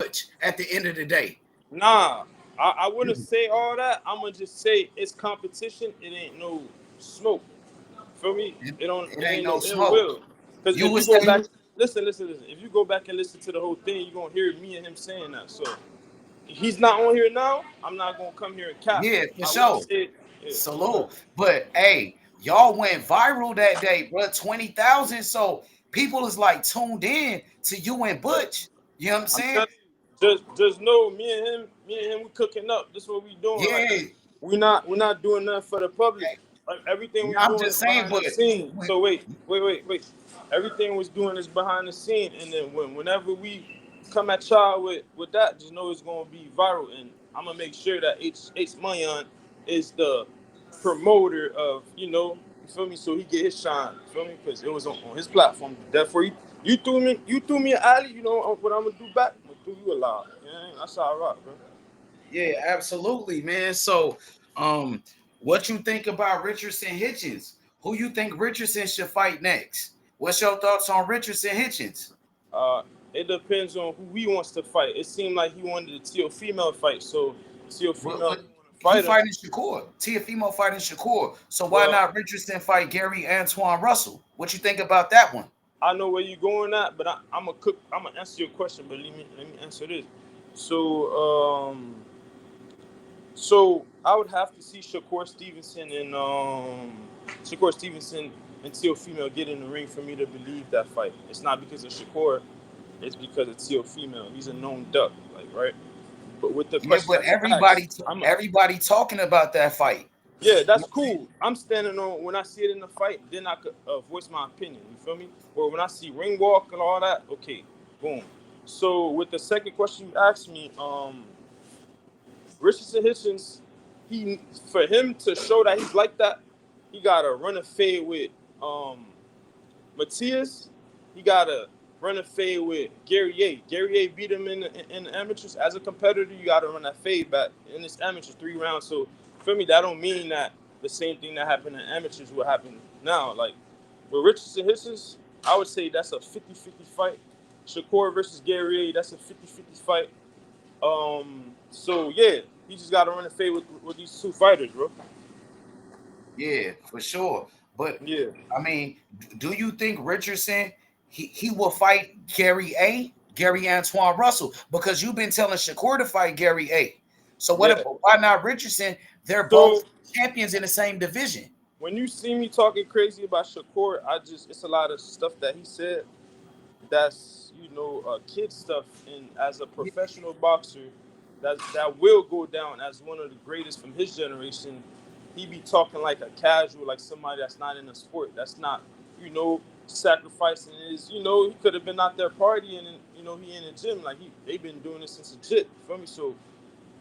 Butch at the end of the day. Nah, I wouldn't say all that. I'm gonna just say it's competition. It ain't no smoke. Feel me? It don't. It It ain't ain't no no ill smoke. will. Because You if you would go say, back, listen. If you go back and listen to the whole thing, you're gonna hear me and him saying that. So he's not on here now. I'm not gonna come here and cap. yeah, for I wouldn't sure. say. Yeah, Salute. But hey, y'all went viral that day, bro. 20,000. So people is like tuned in to you and Butch. You know what I'm I'm saying? telling you, just know me and him, we cooking up. This is what we doing. Like Yeah. we're not doing nothing for the public. Like everything we I'm doing just is saying, behind but the scene. when, So wait. Everything was doing is behind the scene, and then whenever we come at y'all with that, just know it's gonna be viral, and I'm gonna make sure that H Mayan is the promoter of you feel me, so he get his shine. You feel me? Because it was on his platform. Therefore, you threw me an alley. You know what I'm gonna do back? I'm gonna do you a lot. Yeah, that's how I rock, bro. yeah, absolutely, man. So, what you think about Richardson Hitchens? Who you think Richardson should fight next? What's your thoughts on Richardson Hitchens? Uh, it depends on who he wants to fight. It seemed like he wanted to Teal female fight, so Teal female But didn't want to he fight him. fighting Shakur. Tiafimo fighting Shakur. So why Well, not Richardson fight Gary Antoine Russell? What you think about that one? I know where you're going at, but I'm gonna cook. I'm gonna answer your question, but let me answer this. So, so I would have to see Shakur Stevenson and Teal female get in the ring for me to believe that fight. It's not because of Shakur, it's because of Teal female. He's a known duck, like right. But with the Yeah, question but that you asked, everybody talking about that fight. yeah, You know that's what I'm saying? cool. I'm standing on when I see it in the fight, then I could voice my opinion. You feel me? Or when I see ring walk and all that, okay, boom. So with the second question you asked me, Richardson Hitchens, he for him to show that he's like that, he gotta run a fade with um Matias. He gotta run a fade with Gary A. Gary A beat him in the amateurs. As a competitor, you gotta run that fade back in this amateur 3 rounds. So for me, that don't mean that the same thing that happened in amateurs will happen now. Like with Richardson Hitchens, I would say that's a 50-50 fight. Shakur versus Gary A, that's a 50-50 fight. So yeah, he just got to run a fade with these two fighters, bro. Yeah, for sure. But Yeah. I mean, do you think Richardson he will fight Gary Antoine Russell? Because you've been telling Shakur to fight Gary A. So Yeah. why not Richardson? They're both So champions in the same division. when you see me talking crazy about Shakur, it's a lot of stuff that he said that's kid stuff. And as a Yeah, professional boxer, that will go down as one of the greatest from his generation. He be talking like a casual, like somebody that's not in the sport, that's not sacrificing his. He could have been out there partying, and he in the gym, like they been doing this since legit. You feel me? So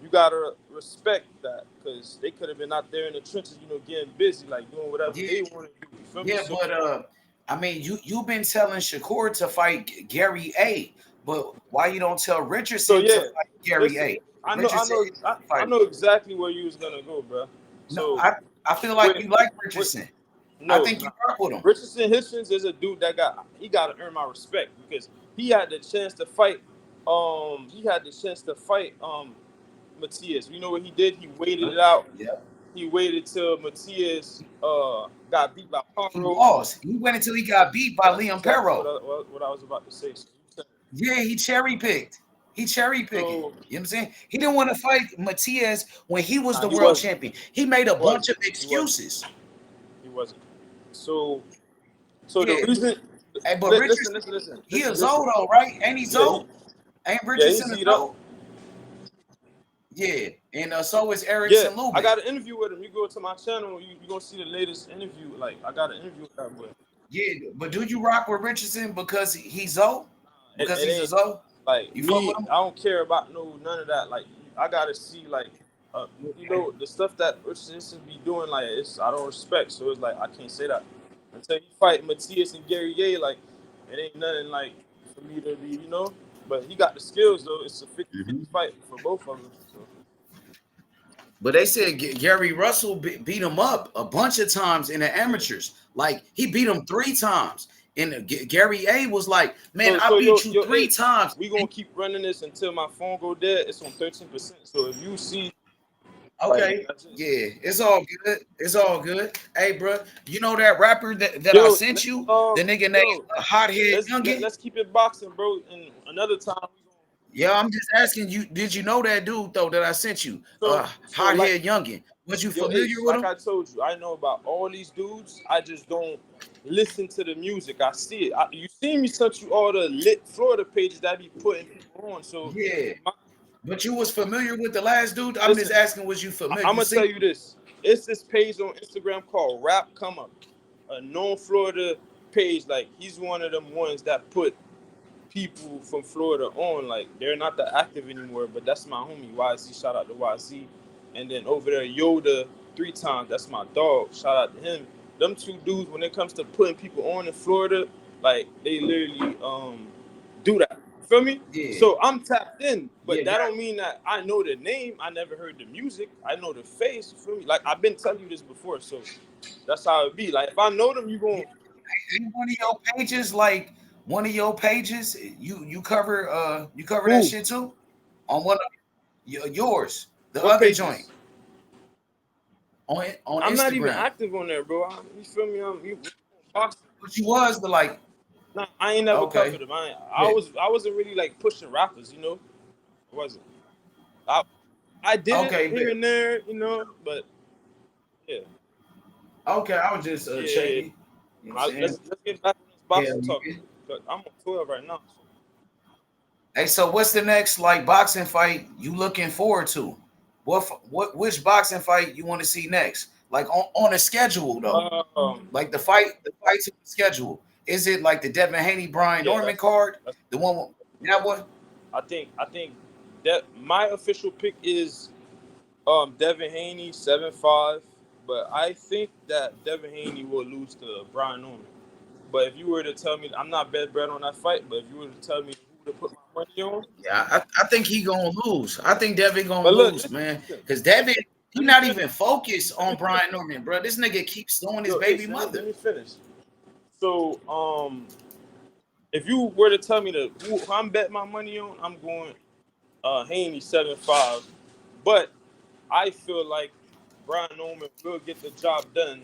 you gotta respect that because they could have been out there in the trenches, getting busy, like doing whatever yeah, they want to do. You feel me? yeah. So But I mean, you've been telling Shakur to fight Gary A. But why you don't tell so Richardson to yeah, fight Gary listen, A? I know, I Richardson know, is I, the I fighter. know exactly where you was gonna go, bro. No, So I feel like with, you like with Richardson. I no, think you no. rock with him. Richardson Hitchens is a dude that got to earn my respect because he had the chance to fight. He had the chance to fight Matias. You know what he did? He waited it out. Yeah. He waited till Matias got beat by He Paro. lost. He went until he got beat by That's Liam exactly Perro. what I was about to say. Yeah, he cherry picked. He cherry picking. You know So what I'm saying? He didn't want to fight Matias when he was nah, the he world wasn't. champion. He made a He bunch wasn't. of He wasn't. excuses. He wasn't. So the Yeah. reason, Hey, but Richardson, he is listen. old though, right? Ain't he Yeah, old? Ain't he's Richardson is heat up. old? Yeah. And so is Yeah, Erickson I Lubin. got an interview with him. You go to my channel, you gonna see the latest interview. Like I got an interview with that boy. Yeah, but do you rock with Richardson because he's old? Because It he's ain't as old? like You fuck me. with him? I don't care about none of that. Like I gotta see like the stuff that Richardson be doing. Like I don't respect. So it's like I can't say that until he fight Matias and Gary Ye. Like it ain't nothing like for me to be. But he got the skills though. It's a 50-50 fight for both of them. So. But they said Gary Russell beat him up a bunch of times in the Yeah. amateurs. Like he beat him 3 times And Gary A was like, man, So, I so beat you yo, three hey, times. we gonna keep running this until my phone go dead. It's on 13%. So if you see, like, Okay. that's it. Yeah, it's all good. It's all good. Hey, bro, you know that rapper that I Yo, sent you? The nigga named yo, Hothead Youngin? let's keep it boxing, bro. And another time we gonna. Yeah, I'm just asking you, did you know that dude though that I sent you? So like, Hothead Youngin. Was you yo, familiar Ace, with like him? I told you, I know about all these dudes. I just don't listen to the music. I see it. You see me sent you all the lit Florida pages that I be putting people on. So, Yeah. my, But you was familiar with the last dude? I'm just listen, asking, was you familiar? I'm You gonna tell see? you this. It's this page on Instagram called Rap Come Up, a known Florida page. Like he's one of them ones that put people from Florida on. Like they're not that active anymore, but that's my homie YZ. Shout out to YZ. And then over there, Yoda 3 times. That's my dog. Shout out to him. Them two dudes, when it comes to putting people on in Florida, like they literally do that. Feel me? Yeah. So I'm tapped in, Yeah, but that don't mean that I know the name. I never heard the music. I know the face. Feel me? Like I've been telling you this before, so that's how it be. Like if I know them, you yeah. going Ain't one of your pages, like one of your pages, you cover that who? shit too? On one of yours, the What other joint pages? on I'm not even Instagram. active on there, bro. You feel me? Boxing. But you was the like, Nah, I ain't never okay, covered them. yeah, I wasn't really like pushing rappers, you know. I wasn't. I I did it okay, here bet. and there, you know, but yeah, Okay, I was just yeah, yeah, yeah. checking. You know what I'm saying? Let's get back on this Hell boxing talk. yeah. Cause I'm on 12 right now. So. Hey, so what's the next like boxing fight you looking forward to? Which boxing fight you want to see next? Like on a schedule though. Um, Like the fights on the schedule. Is it like the Devin Haney Brian yeah, Norman card? that's The one that one? I think that my official pick is Devin Haney 7-5, but I think that Devin Haney will lose to Brian Norman. But if you were to tell me, I'm not bet bread on that fight, but if you were to tell me who to put my money on, Yeah, I think he gonna lose. I think Devin gonna but look, lose, man. listen, Because Devin, he let me not finish. even focused Let on me finish. Brian Norman, bro. This nigga keeps throwing his Yo, baby Ace, let mother. me finish. So, if you were to tell me who I'm betting my money on, I'm going Haney 7-5. But I feel like Brian Norman will get the job done.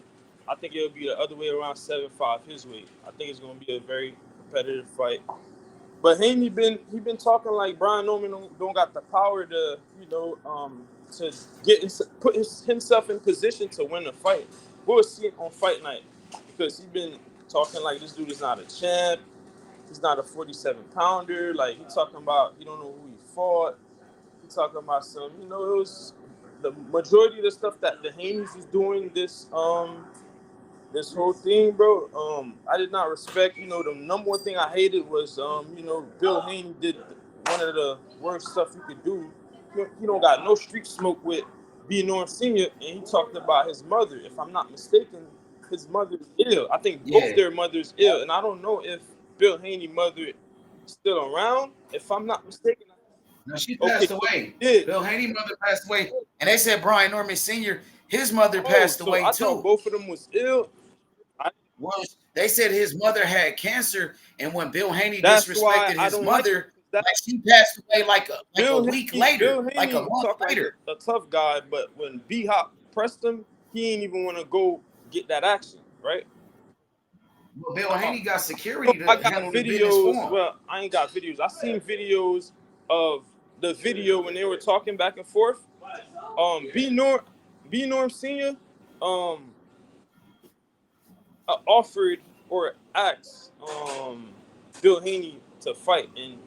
I think it'll be the other way around 7-5 his way. I think it's gonna be a very competitive fight. But Haney been talking like Brian Norman don't got the power to to himself in position to win a fight. We'll see it on fight night because he been talking like this dude is not a champ. He's not a 47 pounder. Like he talking about he don't know who he fought. He talking about some it was the majority of the stuff that the Haney's is doing this whole thing, bro. I did not respect. The number one thing I hated was, Bill Haney did one of the worst stuff you could do. He don't got no street smoke with B. Norm Senior, and he talked about his mother. If I'm not mistaken, his mother is ill. I think both Yeah. their mothers ill, and I don't know if Bill Haney mother is still around. If I'm not mistaken, No, she okay, passed so she away. did. Bill Haney mother passed away. And they said Brian Norman Sr., his mother Oh, passed so away I thought too. both of them was ill. I, Was they said his mother had cancer, and when Bill Haney that's why disrespected I his don't like it. mother, like she passed away like a week later, Bill like a Haney month talk like later. a tough guy, but when B Hop pressed him, he ain't even want to go get that action, right? Well, Bill Uh, Haney got so security I to got handle the business for videos. him. Well, I ain't got videos. I seen videos of the video when they were talking back and forth. B Norm Senior, um, offered or asked Bill Haney to fight, and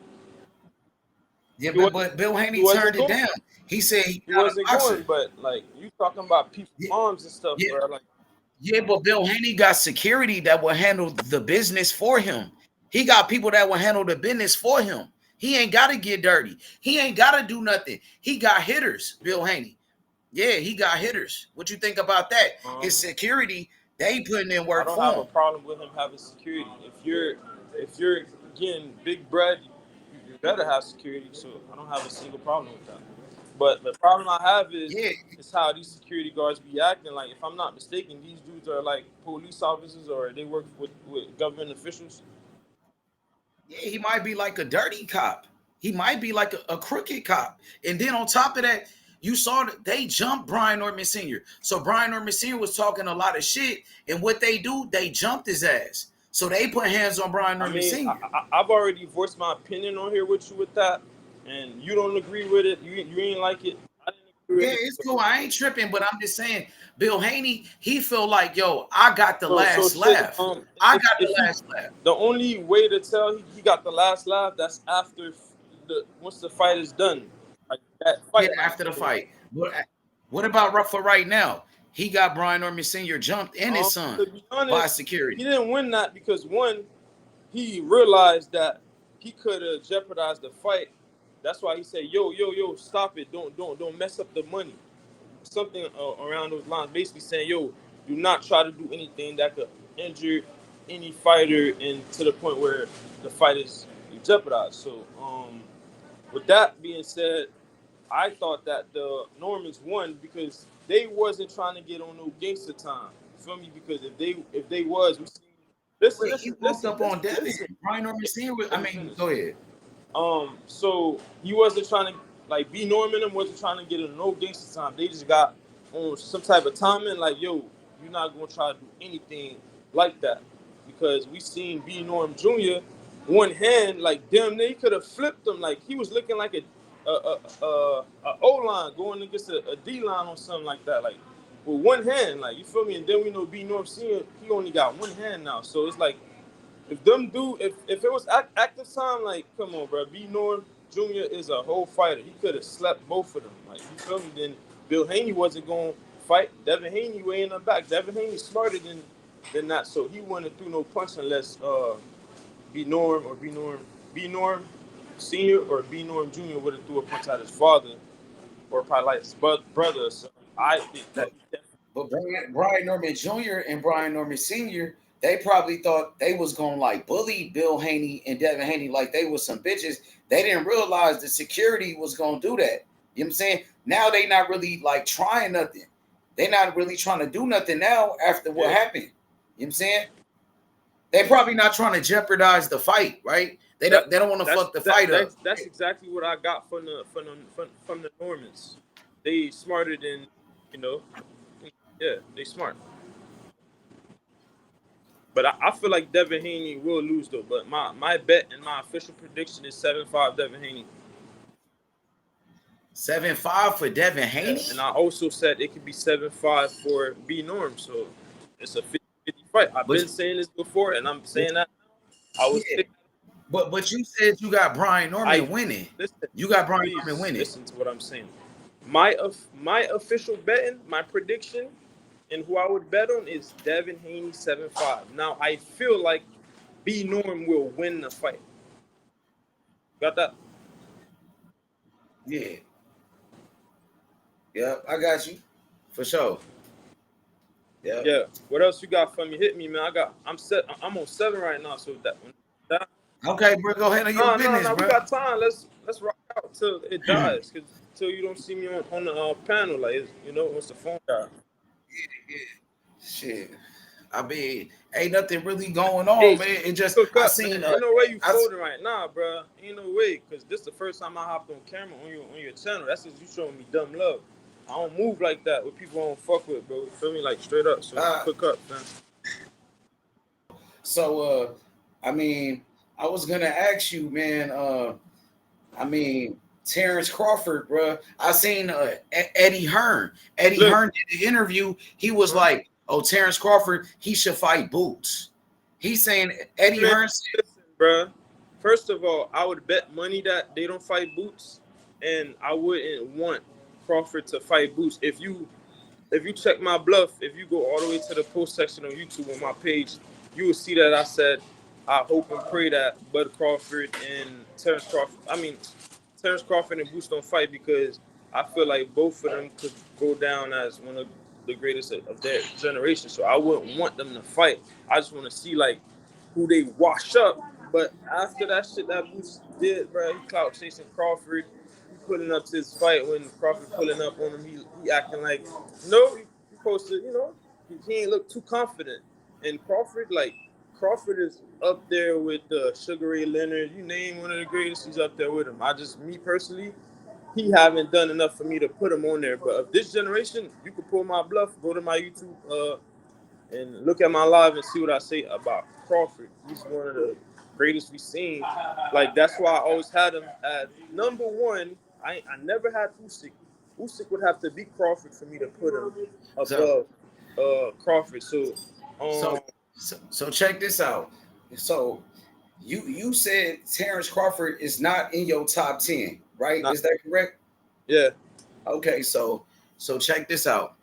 Yeah, he wasn't but Bill he Haney wasn't turned it going. down. He said he's He not a wasn't going, boxer. but like you talking about people's Yeah, moms and stuff, yeah, bro. Like, yeah, but Bill Haney got security that will handle the business for him. He got people that will handle the business for him. He ain't got to get dirty. He ain't got to do nothing. He got hitters, Bill Haney. Yeah, he got hitters. What you think about that? His security, they putting in I work don't for have a him. problem with him having security. If you're getting big bread, you better have security. So I don't have a single problem with that. But the problem I have Yeah, is how these security guards be acting. Like, if I'm not mistaken, these dudes are like police officers or they work with government officials. yeah, he might be like a dirty cop. He might be like a crooked cop. And then on top of that, you saw that they jumped Brian Norman Sr. So Brian Norman Sr. was talking a lot of shit, and what they do, they jumped his ass. So they put hands on Brian I Norman mean, Sr. I've already voiced my opinion on here with you with that, and you don't agree with it. You ain't like it. I didn't agree Yeah, with it. it's cool. I ain't tripping, but I'm just saying, Bill Haney, he feel like, yo, I got the So last shit. laugh. I got If the he, last laugh. the only way to tell he got the last laugh, that's after the once the fight is done, like that Yeah, fight night. after the So, fight. What about for right now? He got Brian Norman Sr. jumped and his son to be by honest, security. he didn't win that because one, he realized that he could have jeopardized the fight. That's why he said, "Yo, stop it! Don't mess up the money." Something around those lines, basically saying, "Yo, do not try to do anything that could injure any fighter, and to the point where the fight is jeopardized." So, with that being said, I thought that the Normans won because they wasn't trying to get on no gangster time. You feel me? Because if they was, we seen. Listen, Wait, he listen, walked listen, up on listen, Devin. listen. Brian Norman Sr. Let me finish. Go ahead. So he wasn't trying to like B Norman and wasn't trying to get in no gangster time. They just got on some type of timing, like, yo, you're not gonna try to do anything like that. Because we seen B Norm Jr. one hand, like damn near he could have flipped him. Like he was looking like a O line going against a D line or something like that. Like with one hand, like you feel me? And then we know B Norm Sr. he only got one hand now. So it's like if it was active time, like, come on, bro. B Norm Jr. is a whole fighter. He could have slept both of them. Like, you feel me? Then Bill Haney wasn't going to fight. Devin Haney way in the back. Devin Haney smarter than that, so he wouldn't threw no punch unless B Norm Senior or B Norm Jr. would have threw a punch at his father or probably like his brother. So I think that. But Brian Norman Jr. and Brian Norman Sr., they probably thought they was gonna like bully Bill Haney and Devin Haney like they was some bitches. They didn't realize the security was gonna do that. You know what I'm saying? Now they not really like trying nothing. They not really trying to do nothing now after what happened. You know what I'm saying? They probably not trying to jeopardize the fight, right? They don't want to fuck the fight up. That's exactly what I got from the Normans. They smarter than, you know, yeah, they smart. But I feel like Devin Haney will lose though. But my bet and my official prediction is 7-5 Devin Haney. 7-5 for Devin Haney? Yeah, and I also said it could be 7-5 for B Norm. So it's a 50-50 fight. I've been saying this before, and I'm saying that now. I was But you said you got Brian Norman winning. Listen, you got Brian Norman winning. Listen to what I'm saying. My official betting, my prediction, and who I would bet on is Devin Haney 7-5. Now I feel like B Norm will win the fight. Got that? Yeah. Yeah, I got you. For sure. Yeah. Yeah. What else you got for me? Hit me, man. I'm on 7 right now, so that okay, bro. Go ahead on your business, bro. We got time. Let's rock out till it dies, till you don't see me on the panel, like, you know, once the phone dies. Yeah. Shit. I mean, ain't nothing really going on, man. It just I seen. Ain't no way you folding right now, bro. Ain't no way, because this is the first time I hopped on camera on your channel. That's just you showing me dumb love. I don't move like that with people I don't fuck with, bro. You feel me? Like, straight up. So cook up, man. So, I mean, I was gonna ask you, man. I mean, Terence Crawford, bro. I seen Eddie Hearn. Hearn did the interview. He was like, "Oh, Terence Crawford, he should fight Boots." He's saying Eddie Hearn. Listen, bro. First of all, I would bet money that they don't fight Boots, and I wouldn't want Crawford to fight Boots. If you check my bluff, if you go all the way to the post section on YouTube on my page, you will see that I said I hope and pray that Bud Crawford and Terence Crawford and Boots don't fight, because I feel like both of them could go down as one of the greatest of their generation. So I wouldn't want them to fight. I just want to see like who they wash up. But after that shit that Boots did, bro, he clout chasing Crawford. pulling up to his fight when Crawford pulling up on him, he acting like, no, you supposed to, he ain't look too confident. And Crawford is up there with Sugar Ray Leonard. You name one of the greatest, he's up there with him. Me personally, he haven't done enough for me to put him on there. But of this generation, you can pull my bluff, go to my YouTube and look at my live and see what I say about Crawford. He's one of the greatest we've seen. Like, that's why I always had him at number one. I never had Usyk. Usyk would have to beat Crawford for me to put him above Crawford. So check this out. So you said Terence Crawford is not in your top 10, right? Is that correct? Yeah. Okay, so check this out.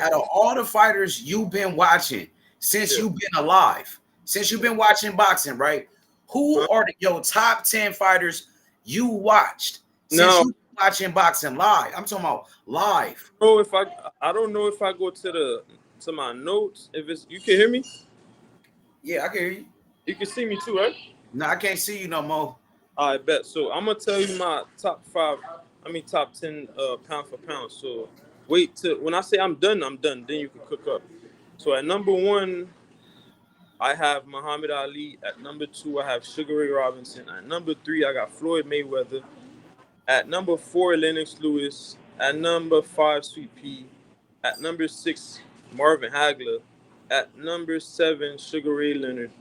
Out of all the fighters you've been watching since you've been alive, since you've been watching boxing, right? Who are your top 10 fighters you watched since you've been watching boxing live? I'm talking about live. Oh, I don't know if I go to my notes, if it's, you can hear me? Yeah, I can hear you. You can see me too, right? No, I can't see you no more. I bet. So I'm gonna tell you my top 10 pound for pound. So wait till when I say I'm done. Then you can cook up. So at number one, I have Muhammad Ali. At number two, I have Sugar Ray Robinson. At number three, I got Floyd Mayweather. At number four, Lennox Lewis. At number five, Sweet Pea. At number six, Marvin Hagler. At number seven, Sugar Ray Leonard.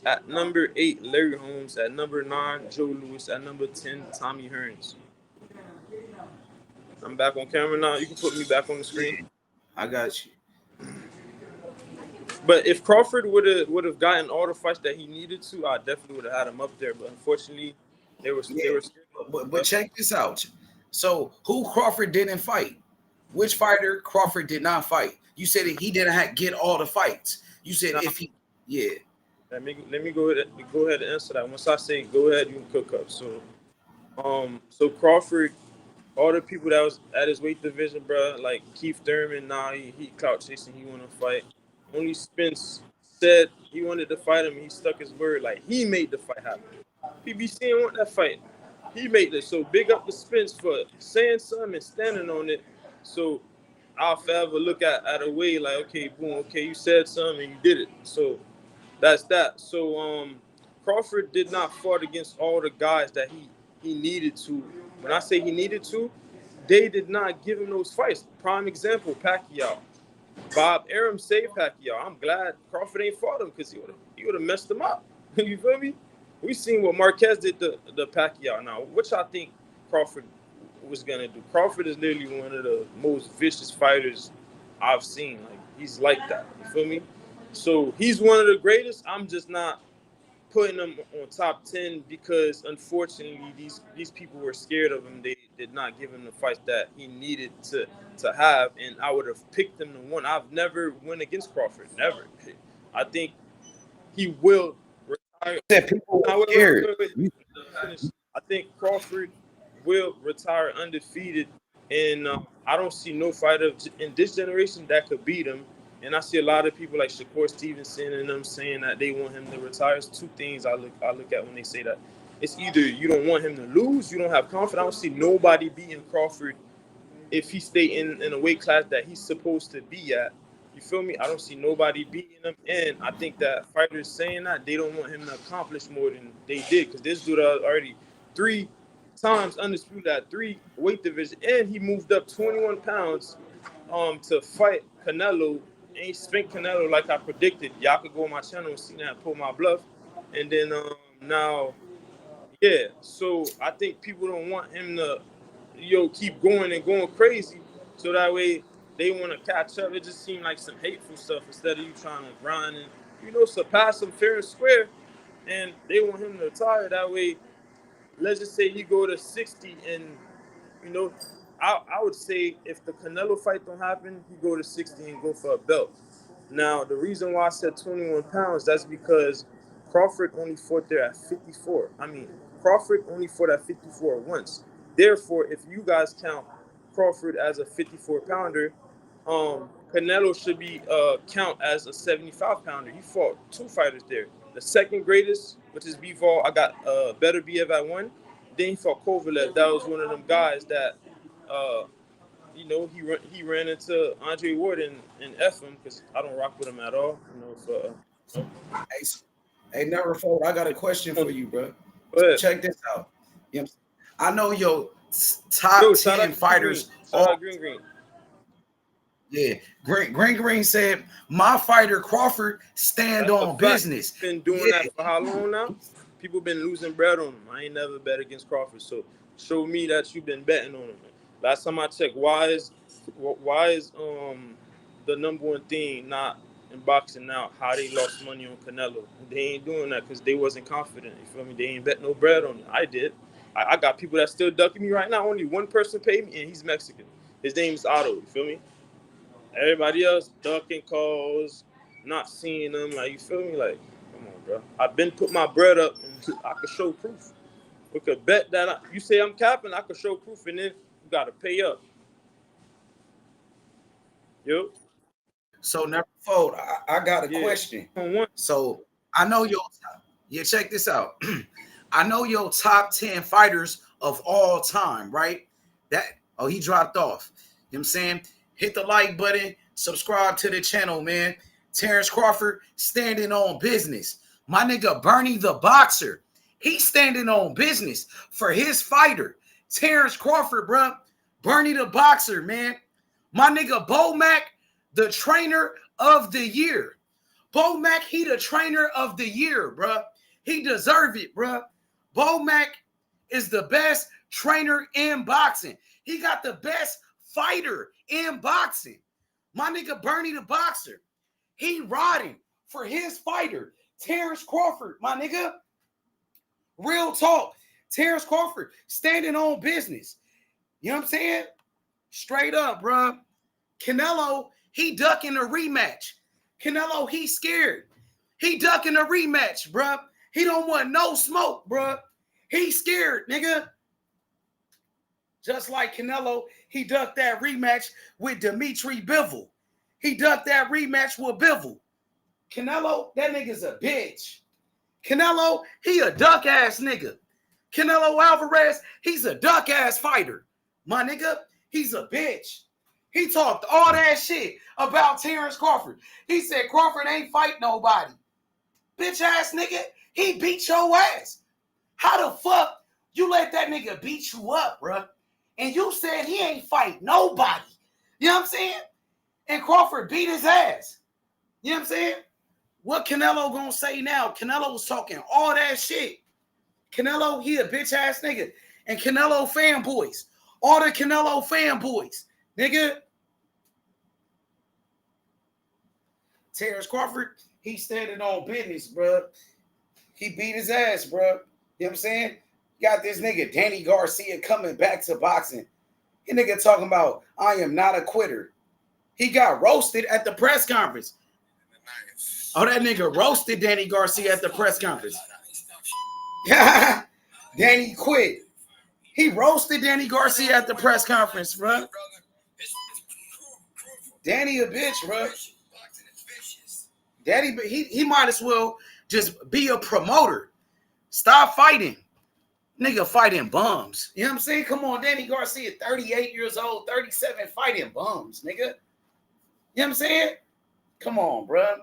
At number 8, Larry Holmes. At number 9, Joe Louis. At number 10, Tommy Hearns. I'm back on camera now. You can put me back on the screen. I got you. But if Crawford would have gotten all the fights that he needed to, I definitely would have had him up there. But unfortunately, they were scared. But check this out. So who Crawford didn't fight? Which fighter Crawford did not fight? You said he didn't get all the fights. You said if he, yeah. Let me go ahead and answer that. Once I say go ahead, you can cook up. So Crawford, all the people that was at his weight division, bro, like Keith Thurman, he clout chasing, he want to fight. Only Spence said he wanted to fight him. He stuck his word. Like, he made the fight happen. PBC didn't want that fight. He made it. So big up to Spence for saying something and standing on it. So I'll forever look at a way like, okay, boom, okay, you said something and you did it. So that's that. So Crawford did not fight against all the guys that he needed to. When I say he needed to, they did not give him those fights. Prime example, Pacquiao. Bob Arum saved Pacquiao. I'm glad Crawford ain't fought him because he would have messed him up. You feel me? We seen what Marquez did to the Pacquiao. Now, which I think Crawford was gonna do. Crawford is literally one of the most vicious fighters I've seen. Like, he's like that. You feel me? So he's one of the greatest. I'm just not putting him on top 10 because unfortunately these people were scared of him. They did not give him the fights that he needed to have, and I would have picked him to win. I've never went against Crawford. Never. I think he will retire. People were scared. I think Crawford will retire undefeated, and I don't see no fighter in this generation that could beat him. And I see a lot of people like Shakur Stevenson and them saying that they want him to retire. It's two things I look at when they say that. It's either you don't want him to lose, you don't have confidence. I don't see nobody beating Crawford if he stay in a weight class that he's supposed to be at. You feel me? I don't see nobody beating him. And I think that fighters saying that, they don't want him to accomplish more than they did. Because this dude already 3 times undisputed at 3 weight division. And he moved up 21 pounds to fight Canelo. And he spent Canelo like I predicted. Y'all could go on my channel and see that and pull my bluff. And then now, yeah. So I think people don't want him to, keep going and going crazy. So that way they want to catch up. It just seemed like some hateful stuff instead of you trying to grind and, surpass him fair and square. And they want him to retire. That way, let's just say he go to 60 and, I would say if the Canelo fight don't happen, he go to 60 and go for a belt. Now, the reason why I said 21 pounds, that's because Crawford only fought there at 54. Crawford only fought at 54 once. Therefore, if you guys count Crawford as a 54-pounder, Canelo should be count as a 75-pounder. He fought 2 fighters there. The second greatest, which is Bivol, I got Better Biev at 1. Then he fought Kovalev. That was one of them guys that, he ran into Andre Ward and F him because I don't rock with him at all. Hey, never fold. I got a question for you, bro. But Check this out. I know your top 10 fighters. Shout out Green. Yeah, Green said my fighter Crawford stand on business. Been doing that for how long now? People been losing bread on him. I ain't never bet against Crawford, so show me that you've been betting on him. Last time I checked, why is the number one thing not in boxing now how they lost money on Canelo? They ain't doing that because they wasn't confident. You feel me? They ain't bet no bread on it. I did. I got people that still ducking me right now. Only one person paid me, and he's Mexican. His name's Otto. You feel me? Everybody else ducking calls, not seeing them. Like, you feel me? Like, come on, bro. I've been put my bread up, and I could show proof. We could bet that you say I'm capping, I could show proof, and then you got to pay up. Yo. So never fold. I got a question. So I know check this out. I know your top 10 fighters of all time, right? He dropped off. You know what I'm saying? Hit the like button, subscribe to the channel, man. Terence Crawford standing on business. My nigga Bernie the boxer, he's standing on business for his fighter. Terence Crawford, bro. Bernie the boxer, man. My nigga Bo Mac, the trainer of the year. Bo Mac, he the trainer of the year, bro. He deserve it, bro. Bo Mac is the best trainer in boxing. He got the best fighter in boxing. My nigga Bernie the boxer, he riding for his fighter, Terence Crawford, my nigga. Real talk. Terence Crawford standing on business. You know what I'm saying? Straight up, bro. Canelo, he ducking a rematch. Canelo, he scared. He ducking a rematch, bro. He don't want no smoke, bro. He scared, nigga. Just like Canelo, he ducked that rematch with Dimitri Bivol. He ducked that rematch with Bivol. Canelo, that nigga's a bitch. Canelo, he a duck-ass nigga. Canelo Alvarez, he's a duck-ass fighter. My nigga, he's a bitch. He talked all that shit about Terence Crawford. He said Crawford ain't fight nobody. Bitch-ass nigga, he beat your ass. How the fuck you let that nigga beat you up, bro? And you said he ain't fight nobody. You know what I'm saying? And Crawford beat his ass. You know what I'm saying? What Canelo gonna say now? Canelo was talking all that shit. Canelo, he a bitch ass nigga. And Canelo fanboys. All the Canelo fanboys. Nigga. Terence Crawford, he standing on business, bro. He beat his ass, bro. You know what I'm saying? Got this nigga Danny Garcia coming back to boxing. He nigga talking about, I am not a quitter. He got roasted at the press conference. Oh, that nigga roasted Danny Garcia at the press conference. Danny quit. He roasted Danny Garcia at the press conference, bro. Danny a bitch, bro. Daddy, he might as well just be a promoter. Stop fighting. Nigga fighting bums. You know what I'm saying? Come on, Danny Garcia, 38 years old, 37, fighting bums, nigga. You know what I'm saying? Come on, bro.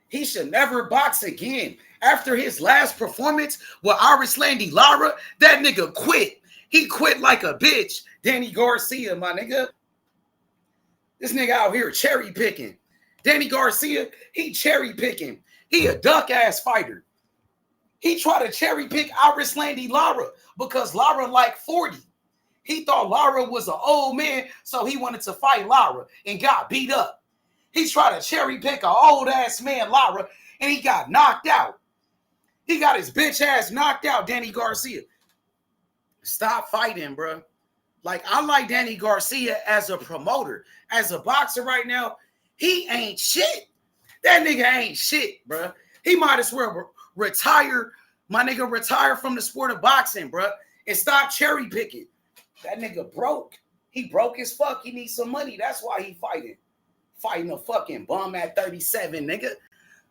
He should never box again. After his last performance with Arislandi Lara, that nigga quit. He quit like a bitch. Danny Garcia, my nigga. This nigga out here cherry picking. Danny Garcia, he cherry picking. He a duck ass fighter. He tried to cherry pick Arislandi Lara because Lara like 40. He thought Lara was an old man, so he wanted to fight Lara and got beat up. He tried to cherry pick an old ass man, Lara, and he got knocked out. He got his bitch ass knocked out, Danny Garcia. Stop fighting, bro. Like, I like Danny Garcia as a promoter. As a boxer right now, he ain't shit. That nigga ain't shit, bro. He might as well retire. My nigga retire from the sport of boxing, bro, and stop cherry picking. That nigga broke. He broke as fuck. He needs some money. That's why he fighting. Fighting a fucking bum at 37, nigga.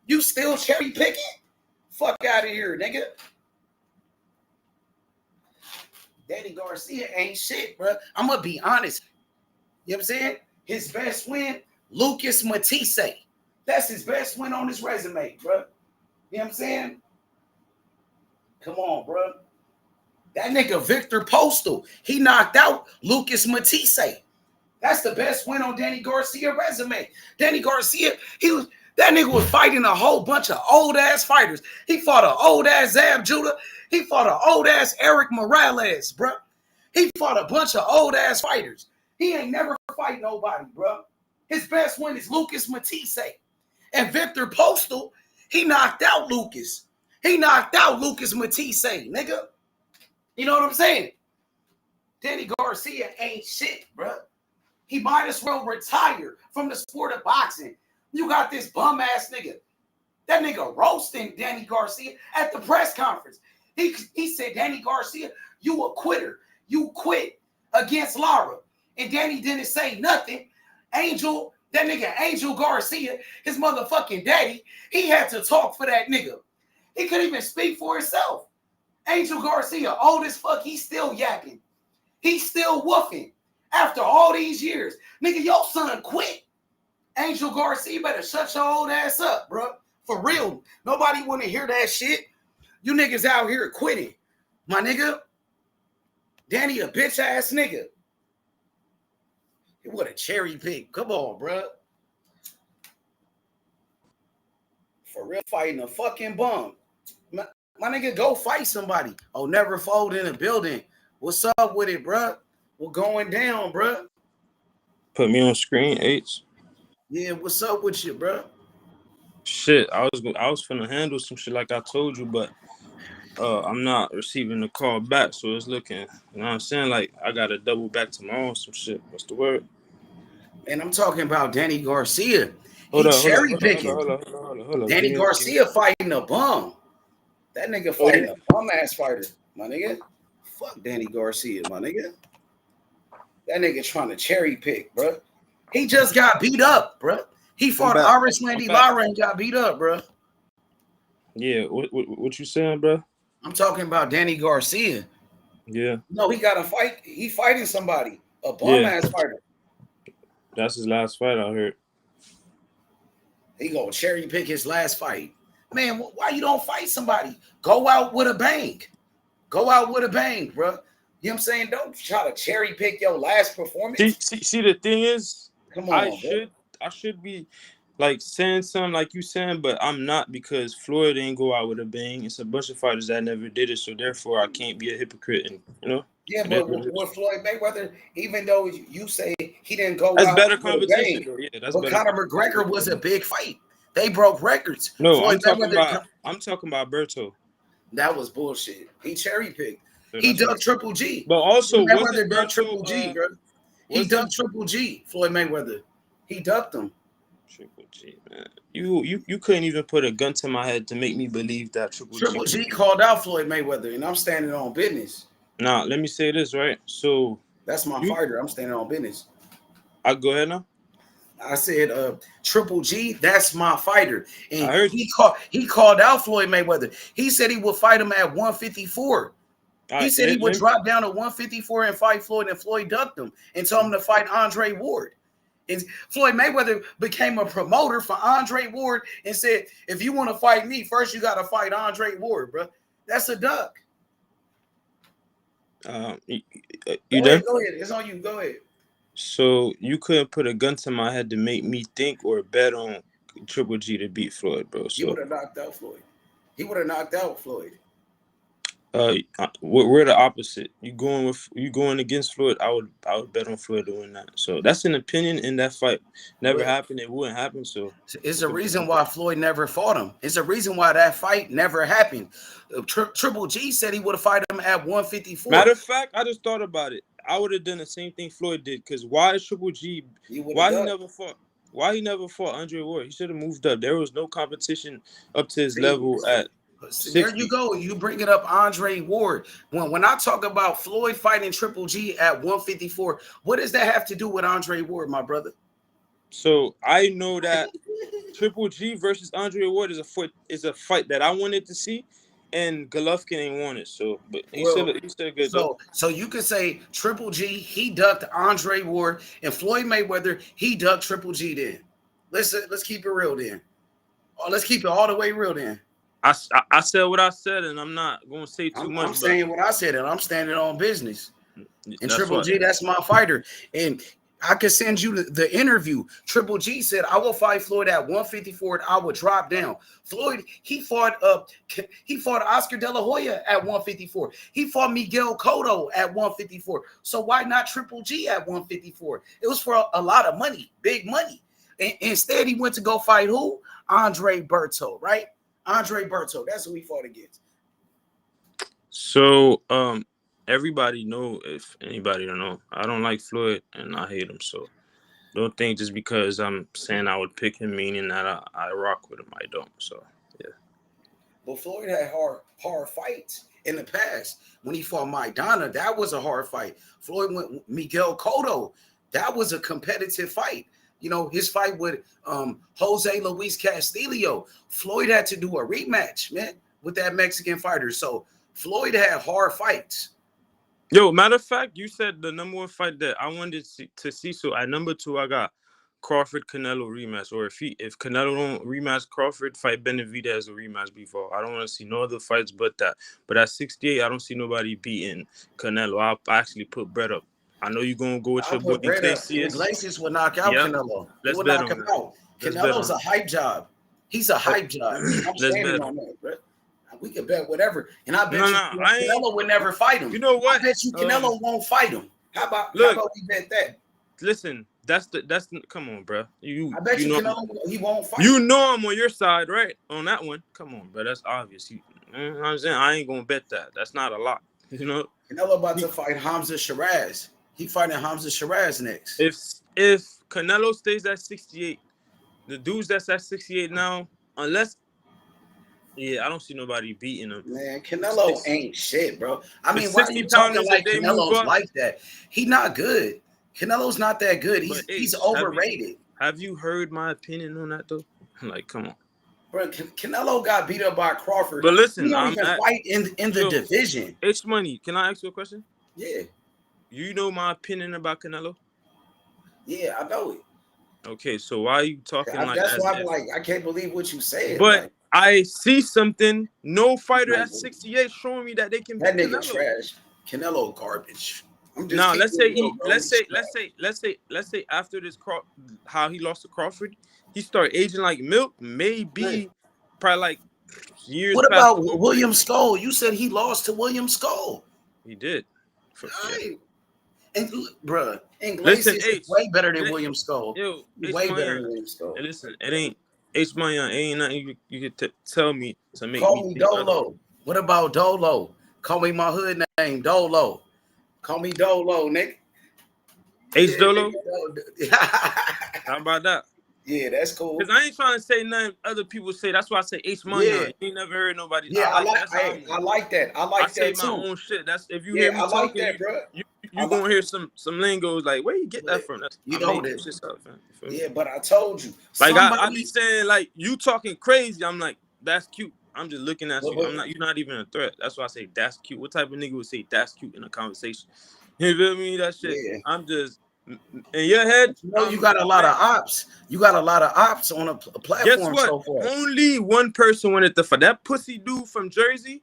You still cherry picking? Fuck out of here, nigga. Danny Garcia ain't shit, bro. I'm gonna be honest. You know what I'm saying? His best win, Lucas Matisse. That's his best win on his resume, bro. You know what I'm saying? Come on, bro. That nigga Victor Postal, he knocked out Lucas Matisse. That's the best win on Danny Garcia resume. Danny Garcia, that nigga was fighting a whole bunch of old ass fighters. He fought an old ass Zab Judah. He fought an old ass Eric Morales, bro. He fought a bunch of old ass fighters. He ain't never fight nobody, bro. His best win is Lucas Matisse. And Victor Postal, he knocked out Lucas. He knocked out Lucas Matisse, nigga. You know what I'm saying? Danny Garcia ain't shit, bro. He might as well retire from the sport of boxing. You got this bum ass nigga. That nigga roasting Danny Garcia at the press conference. He said, Danny Garcia, you a quitter. You quit against Lara. And Danny didn't say nothing. Angel, that nigga Angel Garcia, his motherfucking daddy, he had to talk for that nigga. He couldn't even speak for himself. Angel Garcia, old as fuck, he's still yapping. He's still woofing after all these years. Nigga, your son quit. Angel Garcia, you better shut your old ass up, bro. For real. Nobody want to hear that shit. You niggas out here quitting. My nigga, Danny a bitch ass nigga. What a cherry pick. Come on, bro. For real, fighting a fucking bum. My nigga, go fight somebody. Oh, never fold in a building. What's up with it, bro? We're going down, bro. Put me on screen, H. Yeah, what's up with you, bro? Shit, I was finna handle some shit like I told you, but I'm not receiving the call back, so it's looking, you know what I'm saying? Like, I gotta double back tomorrow on some shit. What's the word? And I'm talking about Danny Garcia. Hold up. Cherry picking. Danny Garcia fighting a bum. That nigga fighting a bum ass fighter, my nigga. Fuck Danny Garcia, my nigga. That nigga trying to cherry pick, bro. He just got beat up, bro. He fought Aris Landy Lara and got beat up, bro. Yeah, what you saying, bro? I'm talking about Danny Garcia. Yeah. No, he got to fight. He fighting somebody, a bum ass fighter. That's his last fight, I heard. He gonna cherry pick his last fight. Man, why you don't fight somebody? Go out with a bang. Go out with a bang, bro. You know what I'm saying? Don't try to cherry pick your last performance. See the thing is, come on, I should be like saying something like you saying, but I'm not, because Floyd didn't go out with a bang. It's a bunch of fighters that never did it, so therefore I can't be a hypocrite, and you know. Yeah, but with Floyd Mayweather, even though you say he didn't go that's out better with competition, a bang, yeah, that's but better. Conor McGregor was a big fight. They broke records. No, Floyd I'm talking about Berto. That was bullshit. He cherry picked. So he ducked Triple G. But also, Mayweather ducked Triple G, bro. He ducked Triple G. Floyd Mayweather. He ducked him. Triple G, man. You couldn't even put a gun to my head to make me believe that Triple G called out Floyd Mayweather, and I'm standing on business. Nah, let me say this, right? So that's my fighter. I'm standing on business. I go ahead now. I said, Triple G, that's my fighter. And I heard he called out Floyd Mayweather. He said he would fight him at 154. He said he would drop down to 154 and fight Floyd, and Floyd ducked him and told him to fight Andre Ward. And Floyd Mayweather became a promoter for Andre Ward and said, if you want to fight me, first you got to fight Andre Ward, bro. That's a duck. You done? Go ahead. It's on you. Go ahead. So you couldn't put a gun to my head to make me think or bet on Triple G to beat Floyd, bro. So you would have knocked out Floyd. He would have knocked out Floyd. We're the opposite. You going against Floyd. I would bet on Floyd to win that. So that's an opinion, in that fight never happened. It wouldn't happen. So it's a reason why Floyd never fought him. It's a reason why that fight never happened. Triple G said he would have fought him at 154. Matter of fact, I just thought about it. I would have done the same thing Floyd did. Because why is Triple G? Why he never fought? Why he never fought Andre Ward? He should have moved up. There was no competition up to his level at. There you go. You bring it up, Andre Ward. When I talk about Floyd fighting Triple G at 154, what does that have to do with Andre Ward, my brother? So I know that Triple G versus Andre Ward is a fight that I wanted to see, and Golovkin ain't won it. So, but he's Well, still good though. so you could say Triple G, he ducked Andre Ward, and Floyd Mayweather, he ducked Triple G then. Let's keep it real then. Oh, let's keep it all the way real then. I said what I said, and I'm not gonna say too much. I'm saying what I said, and I'm standing on business. And That's Triple G, that's my fighter. And I could send you the interview. Triple G said, I will fight Floyd at 154 and I will drop down. Floyd, he fought Oscar De La Hoya at 154. He fought Miguel Cotto at 154. So why not Triple G at 154? It was for a lot of money, big money. And instead, he went to go fight who? Andre Berto, right? Andre Berto. That's who he fought against. So, everybody know, if anybody don't know, I don't like Floyd and I hate him. So don't think just because I'm saying I would pick him, meaning that I rock with him. I don't. So yeah. But Floyd had hard fights in the past. When he fought Maidana, that was a hard fight. Floyd went with Miguel Cotto. That was a competitive fight. You know, his fight with Jose Luis Castillo. Floyd had to do a rematch, man, with that Mexican fighter. So Floyd had hard fights. Yo, matter of fact, you said the number one fight that I wanted to see. So at number 2, I got Crawford Canelo rematch. Or if Canelo don't rematch Crawford, fight Benavidez as a rematch before. I don't want to see no other fights but that. But at 68, I don't see nobody beating Canelo. I actually put bread up. I know you're gonna go with your boy Iglesias. Iglesias would knock out Canelo. Let's would bet knock on him that. out. Canelo's a hype job. He's a hype job. I'm standing on that, bro. We could bet whatever, and I bet Canelo would never fight him. You know what? I bet you Canelo won't fight him. How about we bet that? Listen, that's come on, bro. I bet you Canelo he won't fight. You know I'm on your side, right? On that one. Come on, bro. That's obvious. You know what I'm saying? I ain't gonna bet that. That's not a lot. You know? Canelo about to fight Hamza Shiraz. He fighting Hamza Shiraz next. If Canelo stays at 68, the dudes that's at 68 now, unless I don't see nobody beating him. Man, Canelo ain't shit, bro. I mean, why are you 60 talking like they Canelo's like that? He not good. Canelo's not that good. He's overrated. Have you heard my opinion on that though? Like, come on. Bro, Canelo got beat up by Crawford. But listen, he don't even fight in the division. H Money, can I ask you a question? Yeah. You know my opinion about Canelo? Yeah, I know it. Okay, so why are you talking like that's why I'm like, I can't believe what you said. But like, I see something. No fighter at 68 showing me that they can that beat nigga Canelo. Trash. Canelo garbage. Now let's say after this how he lost to Crawford, he started aging like milk. Maybe probably like years. What about William Skull? You said he lost to William Skull. He did. And bruh, Iglesias is way better than William Skull. Yo, way better than William Skull. Listen, it ain't H Mayan. Ain't nothing you could tell me to make Call me Dolo. What about Dolo? Call me my hood name, Dolo. Call me Dolo, Nick. H Dolo. How about that? Yeah, that's cool. Because I ain't trying to say nothing other people say. That's why I say H Money. Yeah. You ain't never heard nobody. Yeah, I like that. I like that say too. My own shit. That's if you hear me talking, like that, bro. You gonna hear some lingos like where you get that from? That's, you know that. Stuff, yeah, but I told you. Like I be saying like you talking crazy. I'm like that's cute. I'm just looking at you. I'm not. You're not even a threat. That's why I say that's cute. What type of nigga would say that's cute in a conversation? You feel me? That shit. Yeah. I'm just. In your head, you got a lot of ops. You got a lot of ops on a platform. Guess what? So far. Only one person wanted to fight that pussy dude from Jersey,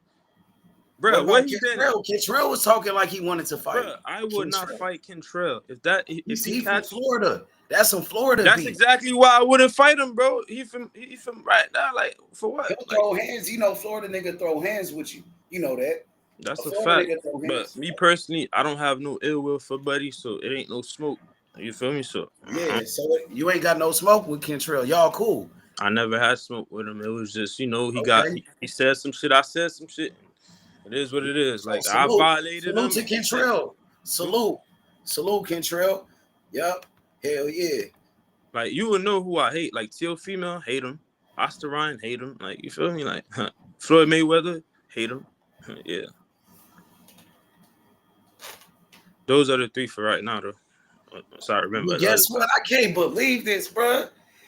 bro. What he did? Kentrell was talking like he wanted to fight. Bro, I would not fight Kentrell if he from Florida. That's some Florida. That's exactly why I wouldn't fight him, bro. He from right now. Like for what? He'll throw hands. You know, Florida nigga throw hands with you. You know that. That's a fact. But me personally, I don't have no ill will for Buddy, so it ain't no smoke. You feel me? So yeah, so you ain't got no smoke with Kentrell. Y'all cool. I never had smoke with him. It was just, he said some shit. I said some shit. It is what it is. Like I violated him. Salute to Kentrell. Salute Kentrell. Yep. Hell yeah. Like you would know who I hate. Like Teal Female, hate him. Oscar Ryan, hate him. Like you feel me? Like Floyd Mayweather, hate him. Yeah. Those are the 3 for right now, though. Sorry, remember. Guess what? I can't believe this, bro.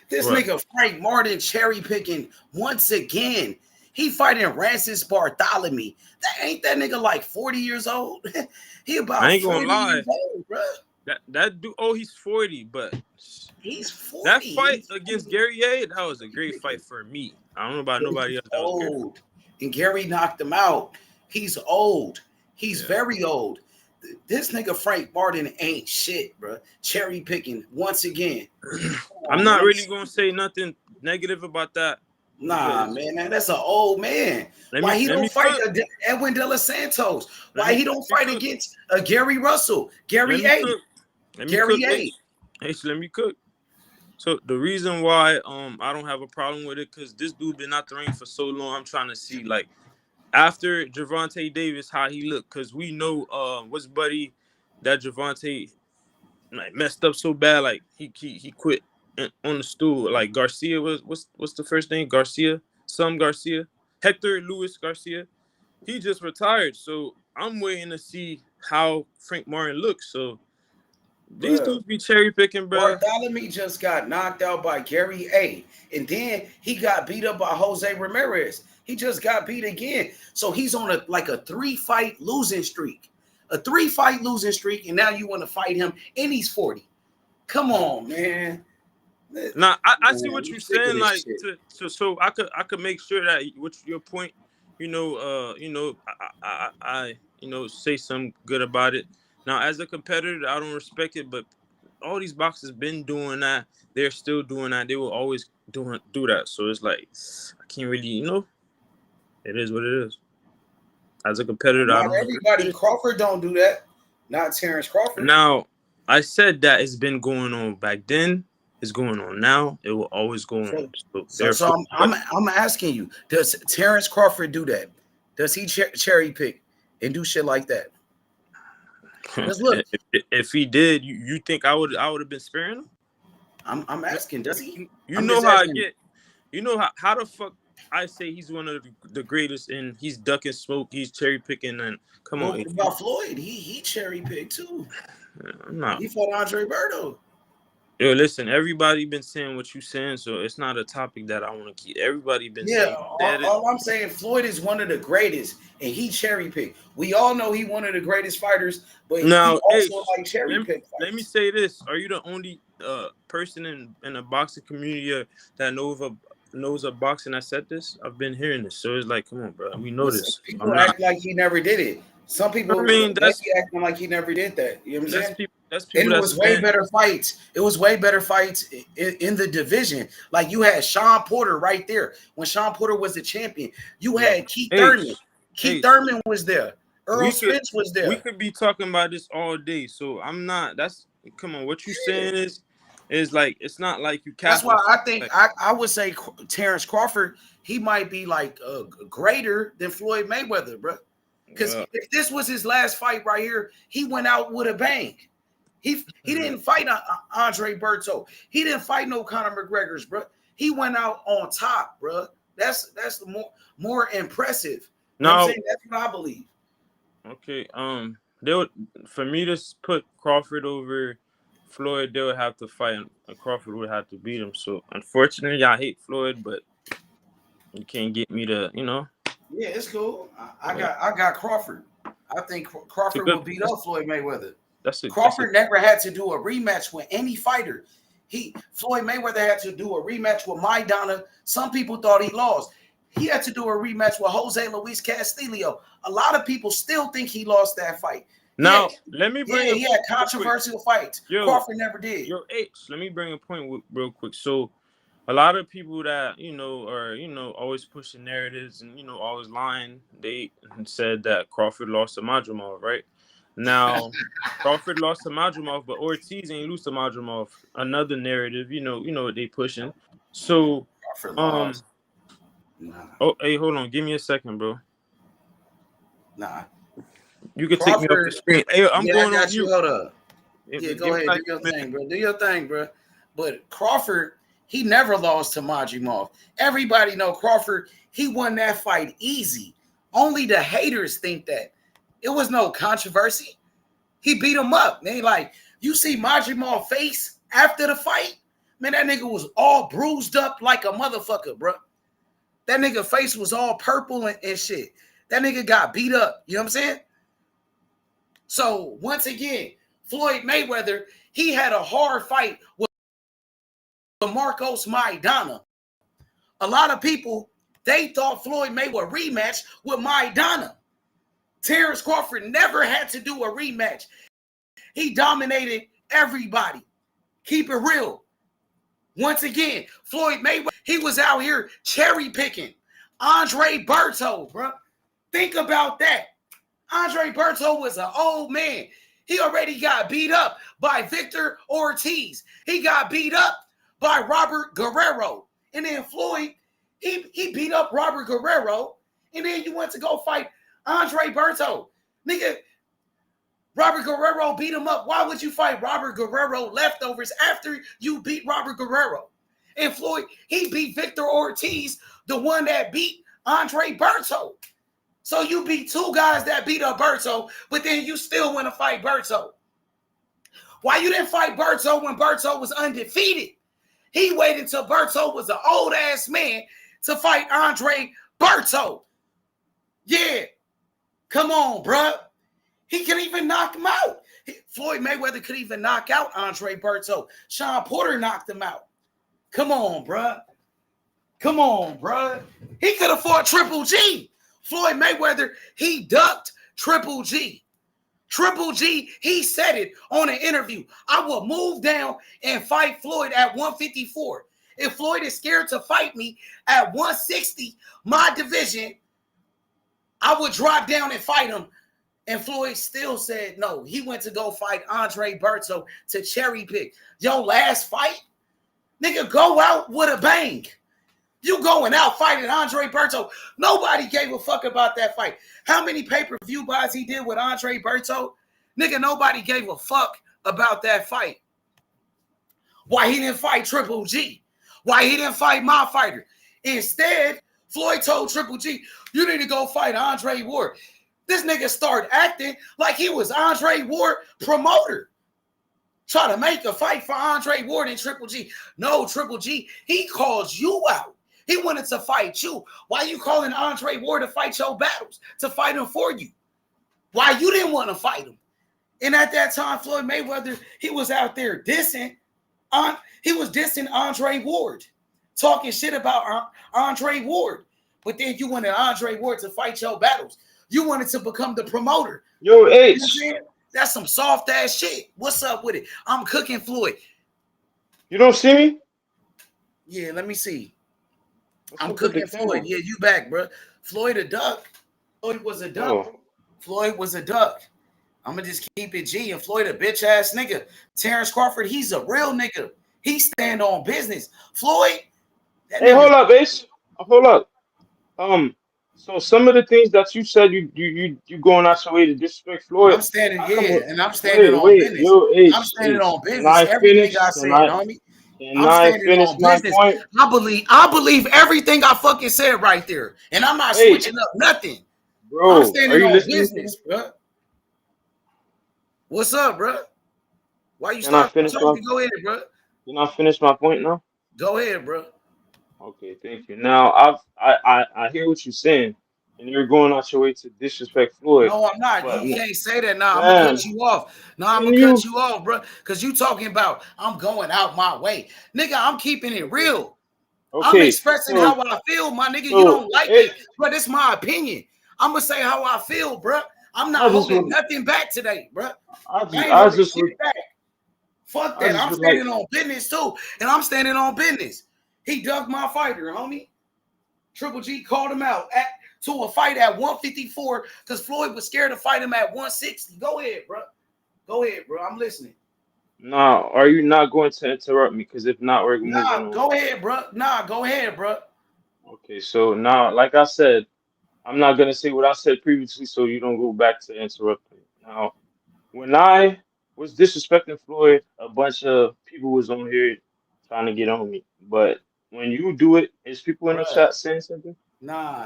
This nigga Frank Martin cherry picking once again. He fighting Rancis Bartholomew. That ain't that nigga like 40 years old? He I about ain't gonna 40 lie. years old, bro. That dude, oh, he's 40, but He's that 40. fight He's against 40. Gary Ye, that was a great fight for me. I don't know about nobody He's else. That was great. old. And Gary knocked him out. He's old. He's very old. This nigga Frank Martin ain't shit, bro. Cherry picking once again. I'm not really gonna say nothing negative about that. Nah, man, that's an old man. Why he let don't me fight cook. Edwin De Los Santos? Let Why me he don't fight cook. against Gary Russell? Let me cook. Let me Gary cook. A. H, let me cook. So the reason why I don't have a problem with it, because this dude been out the ring for so long. I'm trying to see, like, after Gervonta Davis, how he looked, because we know what's buddy that Gervonta like messed up so bad, like he quit on the stool. Like Garcia was what's the first name? Garcia, Hector Luis Garcia. He just retired, so I'm waiting to see how Frank Martin looks. So these Bruh. dudes be cherry picking, bro. Bartholomew just got knocked out by Gary A. And then he got beat up by Jose Ramirez. He just got beat again. So he's on a 3-fight losing streak. A 3-fight losing streak, and now you want to fight him, and he's 40. Come on, man. Nah, I see Man, what I'm you're sick of saying. this Like, shit. so I could make sure that what's your point. I say some good about it. Now, as a competitor, I don't respect it, but all these boxers been doing that. They're still doing that. They will always do that. So it's like I can't really, it is what it is. As a competitor, I Not don't agree with everybody. it. Crawford don't do that. Not Terence Crawford. Now, I said that it's been going on back then. It's going on now. It will always go on. So therefore, I'm asking you: does Terence Crawford do that? Does he cherry pick and do shit like that? Because look, if he did, you think I would have been sparing him? I'm asking: does he? You I'm know just how I asking. get. You know how the fuck I say he's one of the greatest, and he's ducking smoke. He's cherry picking, and come on. What about Floyd? He cherry picked too. I'm not. He fought Andre Berto. Yo, listen, everybody been saying what you saying, so it's not a topic that I want to keep. Everybody been saying that. All I'm saying, Floyd is one of the greatest, and he cherry picked. We all know he one of the greatest fighters, but Now, he also like cherry pick fights. let me say this: are you the only person in the boxing community that knows of boxing that said this? I've been hearing this, so it's like, come on, bro, we know this. People act like he never did it. Some people, I mean, they be acting like he never did that. You know what I'm saying? That's And people. it was way better fights. It was way better fights in the division. Like you had Sean Porter right there when Sean Porter was the champion. You had Keith Thurman. Keith Thurman was there. Earl Spence was there. We could be talking about this all day. So I'm not. Come on. What you saying is like it's not like you. That's why I think I would say Terence Crawford. He might be like greater than Floyd Mayweather, bro. Because if this was his last fight right here, he went out with a bang. He didn't fight Andre Berto. He didn't fight no Conor McGregor's, bro. He went out on top, bro. That's the more impressive. You know what I'm saying? That's what I believe. Okay. For me to put Crawford over Floyd, they would have to fight, and Crawford would have to beat him. So unfortunately, I hate Floyd, but you can't get me to, Yeah, it's cool. I got Crawford. I think Crawford will beat up Floyd Mayweather. Crawford never had to do a rematch with any fighter. Floyd Mayweather had to do a rematch with Maidana. Some people thought he lost. He had to do a rematch with Jose Luis Castillo. A lot of people still think he lost that fight. Now, let me bring he had controversial fights. Crawford never did. Let me bring a point real quick. So a lot of people that, are, always pushing narratives and, always lying, they said that Crawford lost to Madrimov, right? Now, Crawford lost to Madrimov, but Ortiz ain't lose to Madrimov. Another narrative, you know what they pushing. So, Nah. Oh, hey, hold on. Give me a second, bro. Nah. You can take me off the screen. Hey, I'm going on mute. Hold up. Yeah, go ahead. Do your thing, bro. Do your thing, bro. But Crawford, he never lost to Madrimov. Everybody know Crawford, he won that fight easy. Only the haters think that. It was no controversy. He beat him up. Man, like, you see Madrimov face after the fight? Man, that nigga was all bruised up like a motherfucker, bro. That nigga face was all purple and shit. That nigga got beat up. You know what I'm saying? So once again, Floyd Mayweather, he had a hard fight with Marcos Maidana. A lot of people, they thought Floyd Mayweather rematch with Maidana. Terence Crawford never had to do a rematch. He dominated everybody. Keep it real. Once again, Floyd Mayweather, he was out here cherry picking. Andre Berto, bro. Think about that. Andre Berto was an old man. He already got beat up by Victor Ortiz. He got beat up by Robert Guerrero. And then Floyd, he beat up Robert Guerrero. And then you went to go fight Andre Berto. Nigga, Robert Guerrero beat him up. Why would you fight Robert Guerrero leftovers after you beat Robert Guerrero? And Floyd, he beat Victor Ortiz, the one that beat Andre Berto. So you beat two guys that beat up Berto, but then you still want to fight Berto. Why you didn't fight Berto when Berto was undefeated? He waited until Berto was an old-ass man to fight Andre Berto. Yeah. Come on, bruh. He can even knock him out. Floyd Mayweather could even knock out Andre Berto. Sean Porter knocked him out. Come on, bruh. Come on, bruh. He could have fought Triple G. Floyd Mayweather, he ducked Triple G. Triple G, he said it on an interview. I will move down and fight Floyd at 154. If Floyd is scared to fight me at 160, my division, I would drop down and fight him. And Floyd still said no. He went to go fight Andre Berto to cherry pick. Your last fight? Nigga, go out with a bang. You going out fighting Andre Berto. Nobody gave a fuck about that fight. How many pay-per-view buys he did with Andre Berto? Nigga, nobody gave a fuck about that fight. Why he didn't fight Triple G? Why he didn't fight my fighter? Instead, Floyd told Triple G, you need to go fight Andre Ward. This nigga started acting like he was Andre Ward promoter. Try to make a fight for Andre Ward and Triple G. No, Triple G, he called you out. He wanted to fight you. Why you calling Andre Ward to fight your battles? To fight him for you? Why you didn't want to fight him? And at that time, Floyd Mayweather, he was out there dissing. He was dissing Andre Ward. Talking shit about Andre Ward. But then you wanted Andre Ward to fight your battles. You wanted to become the promoter. Yo, H. You know that's some soft ass shit. What's up with it? I'm cooking Floyd. You don't see me? Yeah, let me see. I'm cooking Floyd. Yeah, you back, bro. Floyd a duck. Floyd was a duck. Oh. Floyd was a duck. I'm going to just keep it G. And Floyd a bitch ass nigga. Terence Crawford, he's a real nigga. He stand on business. Floyd. Hey, hold up, Ace. Hold up. So some of the things that you said, you going out your way to disrespect Floyd. I'm standing here, and I'm standing on business. Yo, Ace, I'm standing Ace. on business. Everything I said, homie. I'm standing on business. Point? I believe everything I fucking said right there, and I'm not switching up nothing. Bro, I'm standing on business, bro. What's up, bro? Why you start talking? Go ahead, bro. Can I finish my point now? Go ahead, bro. Okay, thank you. Now I hear what you're saying, and you're going out your way to disrespect Floyd. No, I'm not. You can't say that now. I'm gonna cut you off. No, I'm gonna cut you off, bro. Because you talking about I'm going out my way. Nigga, I'm keeping it real. Okay, I'm expressing how I feel, my nigga. You don't like it, but it's my opinion. I'm gonna say how I feel, bro. I'm not holding nothing back today, bro. I just back. Fuck that. I'm standing on business too, and I'm standing on business. He dug my fighter, homie. Triple G called him out to a fight at 154 because Floyd was scared to fight him at 160. Go ahead, bro. Go ahead, bro. I'm listening. Nah, are you not going to interrupt me? Because if not, we're moving on. Go ahead, bro. Go ahead, bro. Okay, so now, like I said, I'm not going to say what I said previously so you don't go back to interrupting. Now, when I was disrespecting Floyd, a bunch of people was on here trying to get on me. But when you do it, is people in the chat saying something? Nah.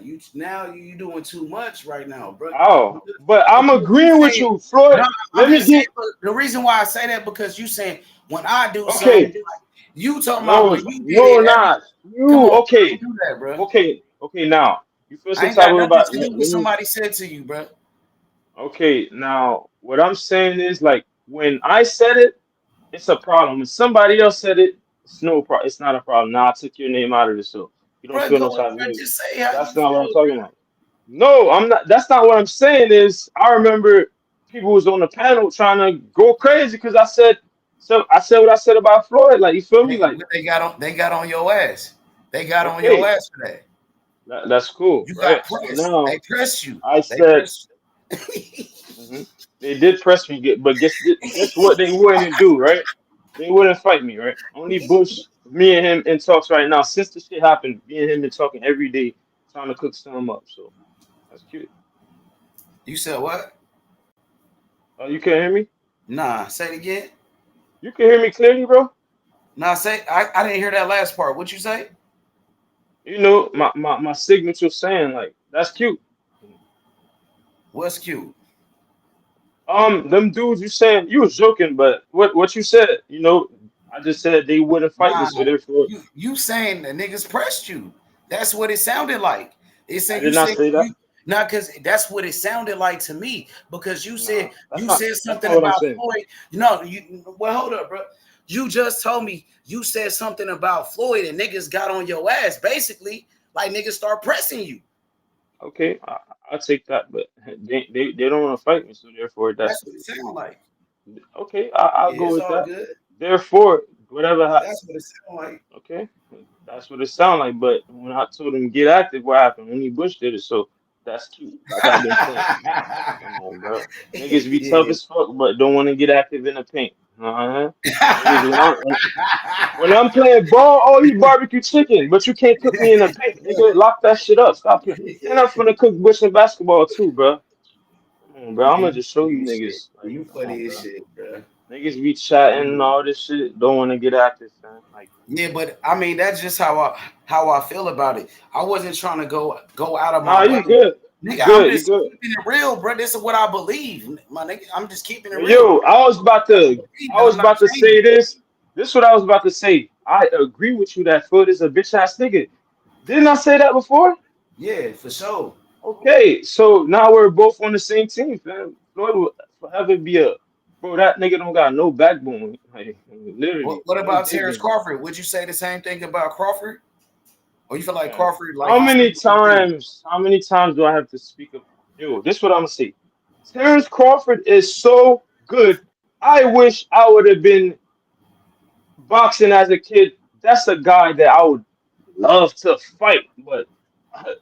You doing too much right now, bro. Oh, but I'm agreeing with you, Floyd. The reason why I say that because you saying when I do something, You talking about No, when you did no, it every not come you. on, Okay, don't do that, bro. okay. Now you feel I some ain't type got of nothing about. to do with Let me. somebody said to you, bro. Okay, now what I'm saying is like when I said it, it's a problem. When somebody else said it, it's no problem. It's not a problem. Now I took your name out of it, so you don't Bro, feel go no in type of there, way. just say how you That's not what I'm feel, talking about. No, I'm not. That's not what I'm saying. Is I remember people was on the panel trying to go crazy because I said so. I said what I said about Floyd. Like you feel me? Like what they got on your ass. They got on your okay, ass for that. that's cool, You got right? So pressed. now They pressed you. I They said. pressed Mhm. They did press me, but guess what they wouldn't do, right? They wouldn't fight me, right? Only you. Bush, me and him in talks right now. Since the shit happened, me and him been talking every day, trying to cook something up. So that's cute. You said what? Oh, you can hear me? Nah, say it again. You can hear me clearly, bro? Nah, say I didn't hear that last part. What you say? You know, my signature saying, like, that's cute. What's cute? Them dudes you saying you was joking, but what you said, I just said they wouldn't fight me, Nah, so therefore you saying the niggas pressed you. That's what it sounded like. It I said you did not said say that. you not because that's what it sounded like to me. Because Nah, you said that's something not what I'm about saying. Floyd. No, you well hold up, bro. You just told me you said something about Floyd and niggas got on your ass. Basically, like niggas start pressing you. Okay, I'll take that, but they don't want to fight me, so therefore That's that's what it sounded like. okay. I'll Yeah, go it's with all that. good. Therefore, whatever. That's what it sounded like. Okay, that's what it sounds like. But when I told him get active, what happened? Only Bush did it, so that's cute. Like I've been saying. Come on, bro. Niggas be tough Yeah. as fuck, but don't want to get active in the paint. Uh-huh. Niggas when I'm playing ball, oh you barbecue chicken, but you can't cook me in the paint. Nigga, lock that shit up. Stop playing. And I'm finna cook Bush and basketball too, bro. Come on, bro. I'm Man, gonna you just show funny you as shit. niggas. Like, You come on, funny as bro. shit, bro. Niggas be chatting and all this shit. Don't want to get active, man. Like, Yeah, but I mean that's just how I feel about it. I wasn't trying to go out of my nah, way. you good. You Nigga, I'm good. You just good. keeping it real, bro. This is what I believe. My nigga, I'm just keeping it But real. yo, Believe, I and was I'm not about to changing. say this. This is what I was about to say. I agree with you that Floyd is a bitch ass nigga. Didn't I say that before? Yeah, for sure. Okay, so now we're both on the same team, man. Floyd will forever be a bro. That nigga don't got no backbone. Like literally, What no about Terence dignity. Crawford? Would you say the same thing about Crawford? Or you feel like Man, Crawford, like he's still doing his thing? how many times do I have to speak of yo, this is what I'm gonna say. Terence Crawford is so good. I wish I would have been boxing as a kid. That's a guy that I would love to fight, but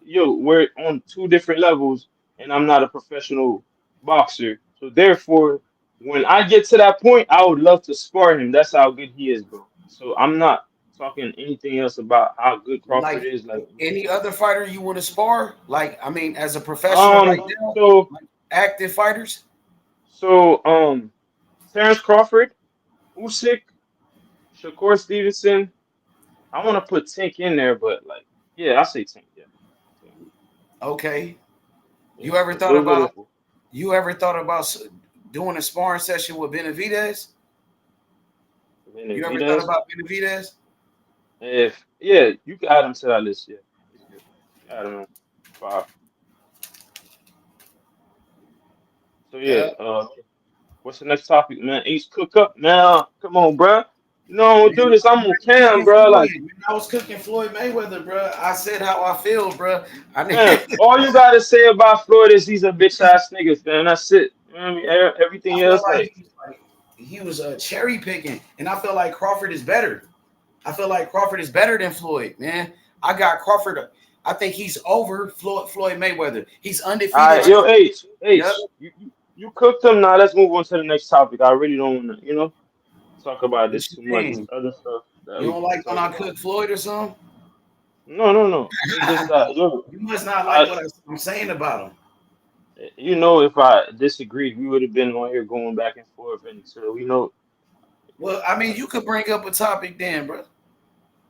yo, we're on two different levels, and I'm not a professional boxer. So therefore, when I get to that point, I would love to spar him. That's how good he is, bro. So I'm not talking anything else about how good Crawford Like is. Like any other fighter you want to spar? Like, I mean, as a professional right Um, now, so like active fighters? so Terence Crawford, Usyk, Shakur Stevenson. I want to put Tink in there, but like, yeah, I say Tink. Yeah, Tink. Okay. Yeah. You ever So thought those are about the four. doing a sparring session with Benavidez? You ever thought Benavidez. about Benavidez? If yeah, you can add him to that list. Yeah, he's good. Add him in. Five. So yeah. Yeah. What's the next topic, man? Ace cook up now. Come on, bruh. You know I don't Man, do this. I'm I on was cam, cooking bro. Floyd. Like. Man, I was cooking Floyd Mayweather, bro. I said how I feel, bro. I mean, Man, all you gotta say about Floyd is he's a bitch ass nigga, man. That's it. You know what I mean? I Everything felt else, like like, he was cherry picking, and I feel like Crawford is better. I feel like Crawford is better than Floyd, man. I got Crawford. I think he's over Floyd Mayweather. He's all undefeated. right, yo, H, Yep. H, you cooked them now. Let's move on to the next topic. I really don't want to, talk about What this you too much. There's mean? other stuff that You we don't can like when talk I about. cook Floyd or something? No, no, no. It's just that, yo, You must not like I, what I'm saying about him. if I disagreed, we would have been on here going back and forth, and so Well, I mean, you could bring up a topic then, bro.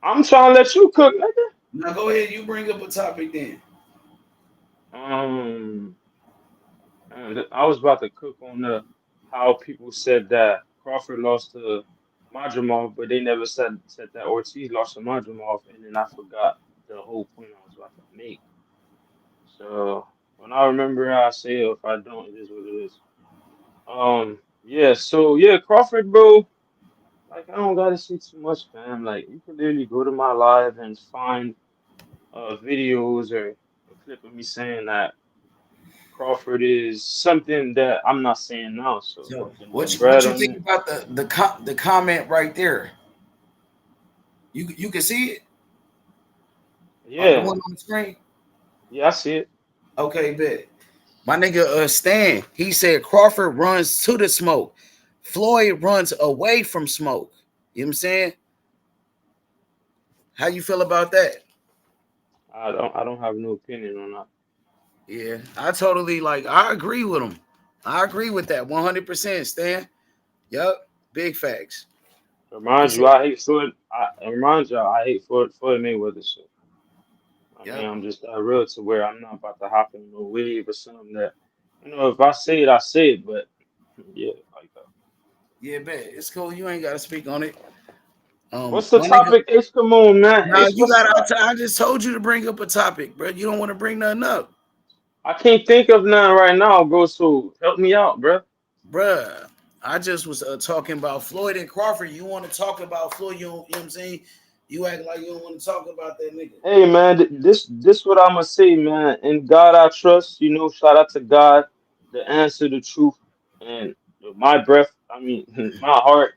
I'm trying to let you cook, nigga. Now go ahead, you bring up a topic then. Um. And I was about to cook on the how people said that Crawford lost to. Madrimov, but they never said that Ortiz lost to Madrimov, and then I forgot the whole point I was about to make. So when I remember, I say it. If I don't, it is what it is. Yeah. So yeah, Crawford, bro. Like I don't gotta say too much, man. Like you can literally go to my live and find videos or a clip of me saying that Crawford is something that I'm not saying now. So So putting what them you, what bread you on think it. about the comment right there? You can see it, the Yeah, one on the screen. yeah, I see it. Okay, bet. My nigga Stan, he said Crawford runs to the smoke. Floyd runs away from smoke. You know what I'm saying? How you feel about that? I don't have no opinion on that. Yeah, I totally I agree with him. I agree with that 100%, Stan. Yup, big facts. He Remind said, you, I hate Floyd. I remind you, I hate Floyd Mayweather. So I mean, yup. I'm just that real to where I'm not about to hop on no wave or something that, if I say it, I say it. But yeah, like that. Yeah, bet. It's cool. You ain't got to speak on it. What's the My nigga, topic? Ace, come on, man. now Ace, you what's got. up? I just told you to bring up a topic, bro. You don't want to bring nothing up, I can't think of none right now, bro. So help me out, bro. bruh. I just was talking about Floyd and Crawford. You want to talk about Floyd? You know what I'm saying? You act like you don't want to talk about that nigga. Hey, man, this what I'ma say, man. In God I trust. Shout out to God, the answer, the truth, and my breath. I mean, my heart,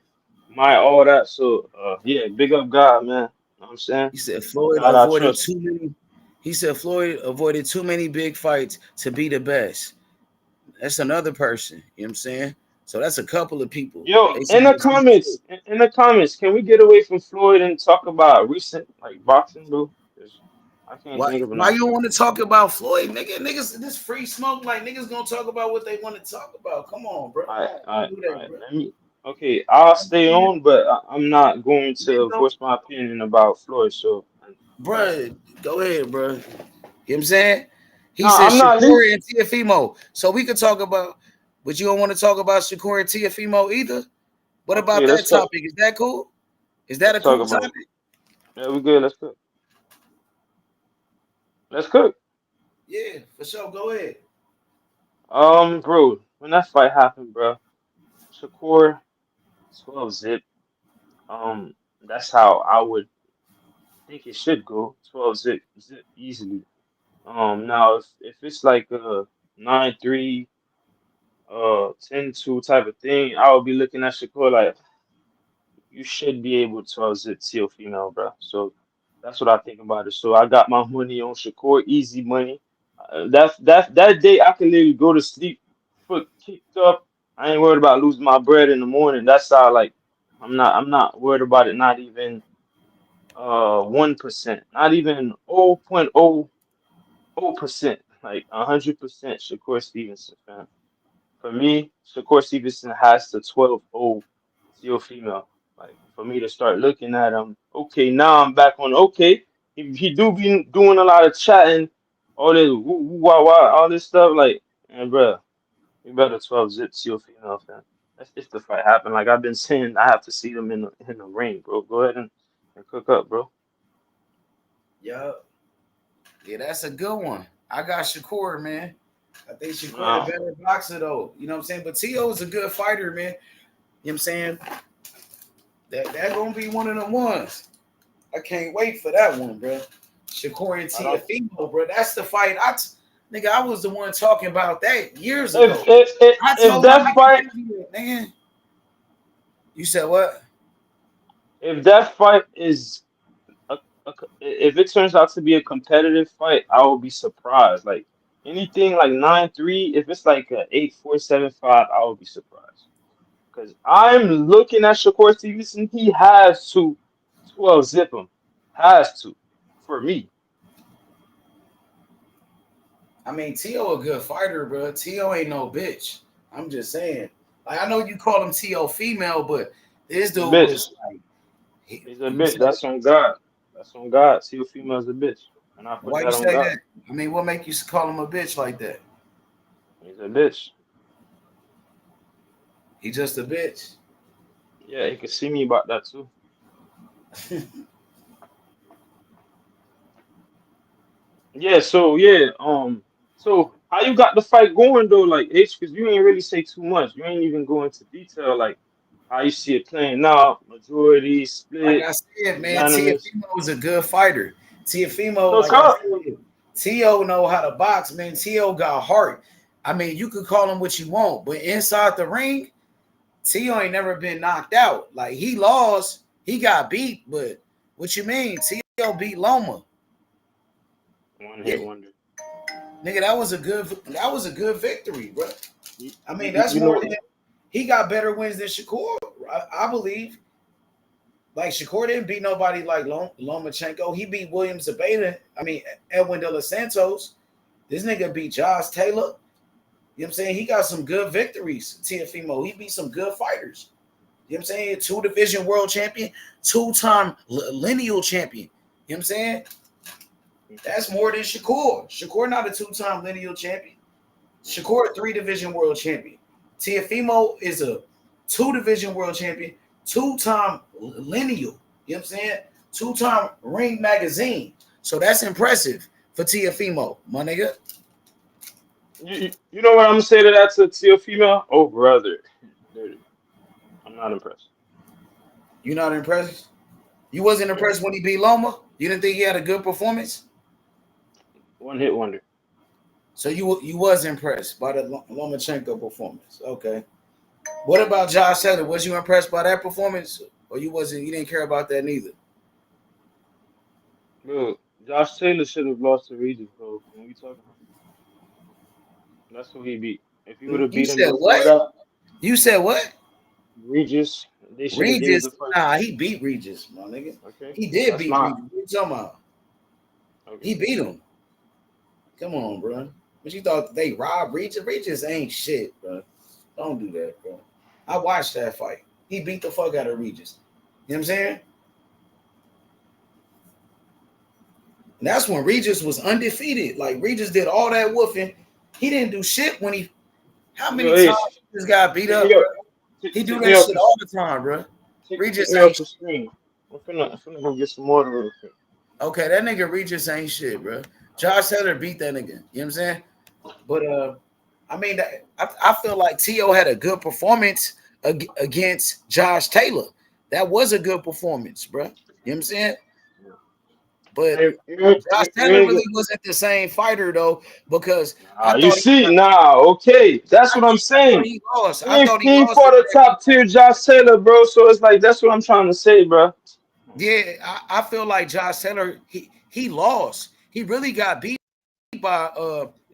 my all that. So, yeah, big up God, man. Know what I'm saying? He said In Floyd God I avoided trust. too many. He said Floyd avoided too many big fights to be the best. That's another person. You know what I'm saying? So that's a couple of people. Yo, They saying the same shit. in the comments, can we get away from Floyd and talk about recent like boxing, bro? 'Cause I can't Why think of why enough. you don't want to talk about Floyd, nigga? Niggas, this free smoke, like niggas gonna talk about what they want to talk about. Come on, bro. All right, all Don't right, do all that, right. bro. Let me. Okay, I'll stay Man, on, but I'm not going to don't, voice my opinion about Floyd. So, bro. Go ahead, bro. You know what I'm saying? no, He said I'm not. Shakur and Tiafimo. So we could talk about, but you don't want to talk about Shakur and Tiafimo either. What Okay, about let's that talk. topic? Is that cool? Is that Let's a talk cool about topic? it. Yeah, we good. Let's cook. Let's cook. Yeah, for sure. Go ahead. Bro, when that fight happened, bro, Shakur 12 zip. That's how I would think it should go. 12 zip easily. Now if it's like a 9-3, 10-2 type of thing, I would be looking at Shakur like you should be able to zip till female, bro. So that's what I think about it. So I got my money on Shakur, easy money. That day I can literally go to sleep, foot kicked up. I ain't worried about losing my bread in the morning. That's how like I'm not worried about it. Not even 1%, not even 0.00%, like 100% Shakur Stevenson, fam. For me, Shakur Stevenson has the 12-0 still female. Like for me to start looking at him, okay, now I'm back on. Okay, he do be doing a lot of chatting, all this woo, woo, wah, wah, all this stuff. Like, and bruh, you better 12 zip still female, fam. That's if the fight happen. Like I've been saying, I have to see them in the ring, bro. Go ahead and cook up, bro. Yup. Yeah, that's a good one. I got Shakur, man. I think Shakur the Nah, better boxer though. You know what I'm saying? But T.O. is a good fighter, man. You know what I'm saying? That gonna be one of the ones. I can't wait for that one, bro. Shakur and I don't. Tiafimo, bro. That's the fight. Nigga, I was the one talking about that years If ago. if if, I if told my that nigga fight David, man. You said what? if that fight is if it turns out to be a competitive fight, I will be surprised. Like anything like 9-3, if it's like a 8-4, 7-5, I will be surprised. Because I'm looking at Shakur Stevenson, he has to 12 zip him. Has to. For me. I mean, T.O. a good fighter, bro. T.O. ain't no bitch. I'm just saying. Like, I know you call him T.O. female, but this He's a dude bitch. was like, He's a you bitch. said, That's on God. That's on God. See a female's a bitch. And I put why you that on say God. that? I mean, what make you call him a bitch like that? He's a bitch. He just a bitch. Yeah, he could see me about that too. Yeah, so yeah, so how you got the fight going though, like H, because you ain't really say too much. You ain't even go into detail like how you see it playing out, majority, Like split, I said, man, unanimous. Tiafimo is a good fighter. Tiafimo, So like I talk. said, Tio know how to box, man. Tio got heart. I mean, you could call him what you want, but inside the ring, Tio ain't never been knocked out. Like he lost, he got beat, but what you mean? Tio beat Loma. One Yeah, hit wonder. nigga, that was a good victory, bro. I mean, that's You more know, than he got better wins than Shakur, I believe. Like Shakur didn't beat nobody like Lomachenko. He beat William Zabata. I mean Edwin De Los Santos. This nigga beat Josh Taylor. You know what I'm saying? He got some good victories, Tiafimo. He beat some good fighters. You know what I'm saying? 2 division world champion, 2-time lineal champion. You know what I'm saying? That's more than Shakur. Shakur not a 2-time lineal champion. Shakur, 3-division world champion. Tiafimo is a 2-division world champion, 2-time lineal. You know what I'm saying? 2-time Ring Magazine. So that's impressive for Tiafimo, my nigga. you know what I'm gonna say to that to your female? Oh brother, dude, I'm not impressed. You not impressed? You wasn't Yeah, impressed when he beat Loma? You didn't think he had a good performance? one hit wonder. So you was impressed by the Lomachenko performance. Okay. What about Josh Taylor? Was you impressed by that performance? Or you didn't care about that neither? Bro, Josh Taylor should have lost to Regis, bro. When we talking, that's who he beat. If he would have You beat him said before what? that, You said what? Regis, they should have gave Regis? the fight. Nah, he beat Regis, my nigga. Okay, He did that's beat not Regis. What you talking about? okay. He beat him. Come on, bro. But you thought they robbed Regis? Regis ain't shit, bro. Don't do that, bro. I watched that fight. He beat the fuck out of Regis. You know what I'm saying? And that's when Regis was undefeated. Like Regis did all that woofing. He didn't do shit when he. How many Yo, times Ace, this guy beat take up, me bro? up, He do take me that off shit the, all the time, bro. take Regis me ain't off shit. the screen. I'm finna go get some water real quick. Okay, that nigga Regis ain't shit, bro. Josh Taylor beat that nigga. You know what I'm saying? But I mean, I feel like T.O. had a good performance against Josh Taylor. That was a good performance, bro. You know what I'm saying? But Hey, Josh you Taylor ain't go. really wasn't the same fighter though, because I You thought he, see now, okay, that's what I'm I thought saying. he lost. I He thought he ain't lost for to the Jack. top tier Josh Taylor, bro. So it's like that's what I'm trying to say, bro. Yeah, I feel like Josh Taylor he lost. He really got beat by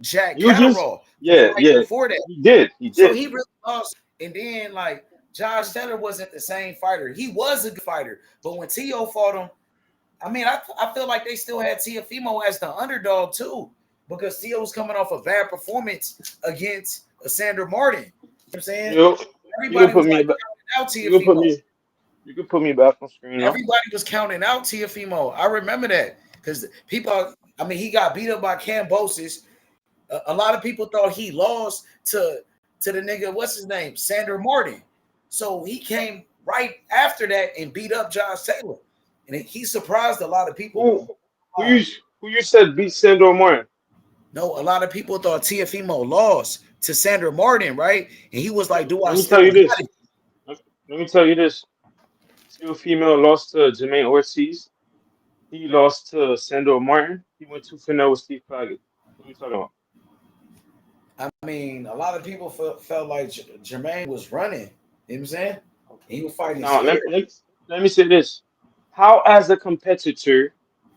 Jack You just, Catterall the yeah, fight yeah, before that. he So did. he really lost. And then like Josh Taylor wasn't the same fighter. He was a good fighter, but when T.O. fought him, I mean, I feel like they still had Tiafimo as the underdog too, because T.O. was coming off a bad performance against Sandra Martin. You know what I'm saying? You, you can Everybody put was me like back. counting You out can put Tiafimo. me. You can put me back on screen now. Everybody was counting out Tiafimo. I remember that because people. I mean, he got beat up by Cambosis. A lot of people thought he lost to the nigga. What's his name? Sandra Martin. So he came right after that and beat up Josh Taylor, and he surprised a lot of people, Who, bro. who you, who you said beat Sandor Martin? No, a lot of people thought Tiafimo lost to Sandra Martin, right? And he was like, "Do I Let me still tell you got this. it?" Let me tell you this. Still female lost to Jermaine Ortiz. He lost to Sandor Martin. He went to final with Steve Claggett. What are you talking about? I mean, a lot of people felt like Jermaine was running. You know what I'm saying? Okay. He was fighting Now scared. let me say this. How as a competitor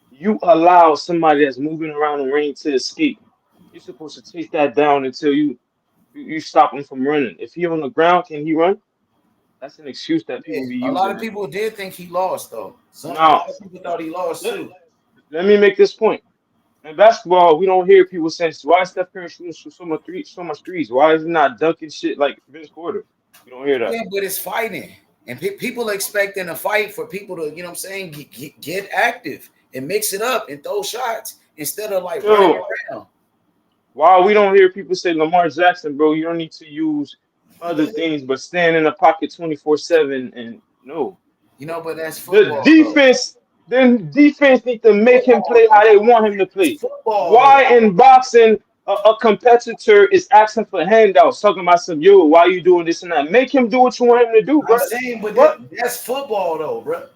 you allow somebody that's moving around the ring to escape? You're supposed to take that down until you stop him from running. If he on the ground, can he run? That's an excuse that Yeah, people be a lot using of now. people did think he lost, though. A Now, lot of people thought he lost let, too. let me make this point. In basketball, we don't hear people saying, "Why is Steph Curry shooting so much threes? Why is he not dunking shit like Vince Carter?" We don't hear that. Yeah, but it's fighting, and people expecting a fight for people to, what I'm saying, get active and mix it up and throw shots instead of like running Yo, around. why we don't hear people say Lamar Jackson, bro? You don't need to use. other things, but staying in the pocket 24/7 and no. But that's The football though. defense, then defense need to make him Football play how though. they want him to It's play. football though. Why in boxing a competitor is asking for handouts, talking about some yo, why you doing this and that? Make him do what you want him to do, I'm bro. saying, but What? that's football though, bro.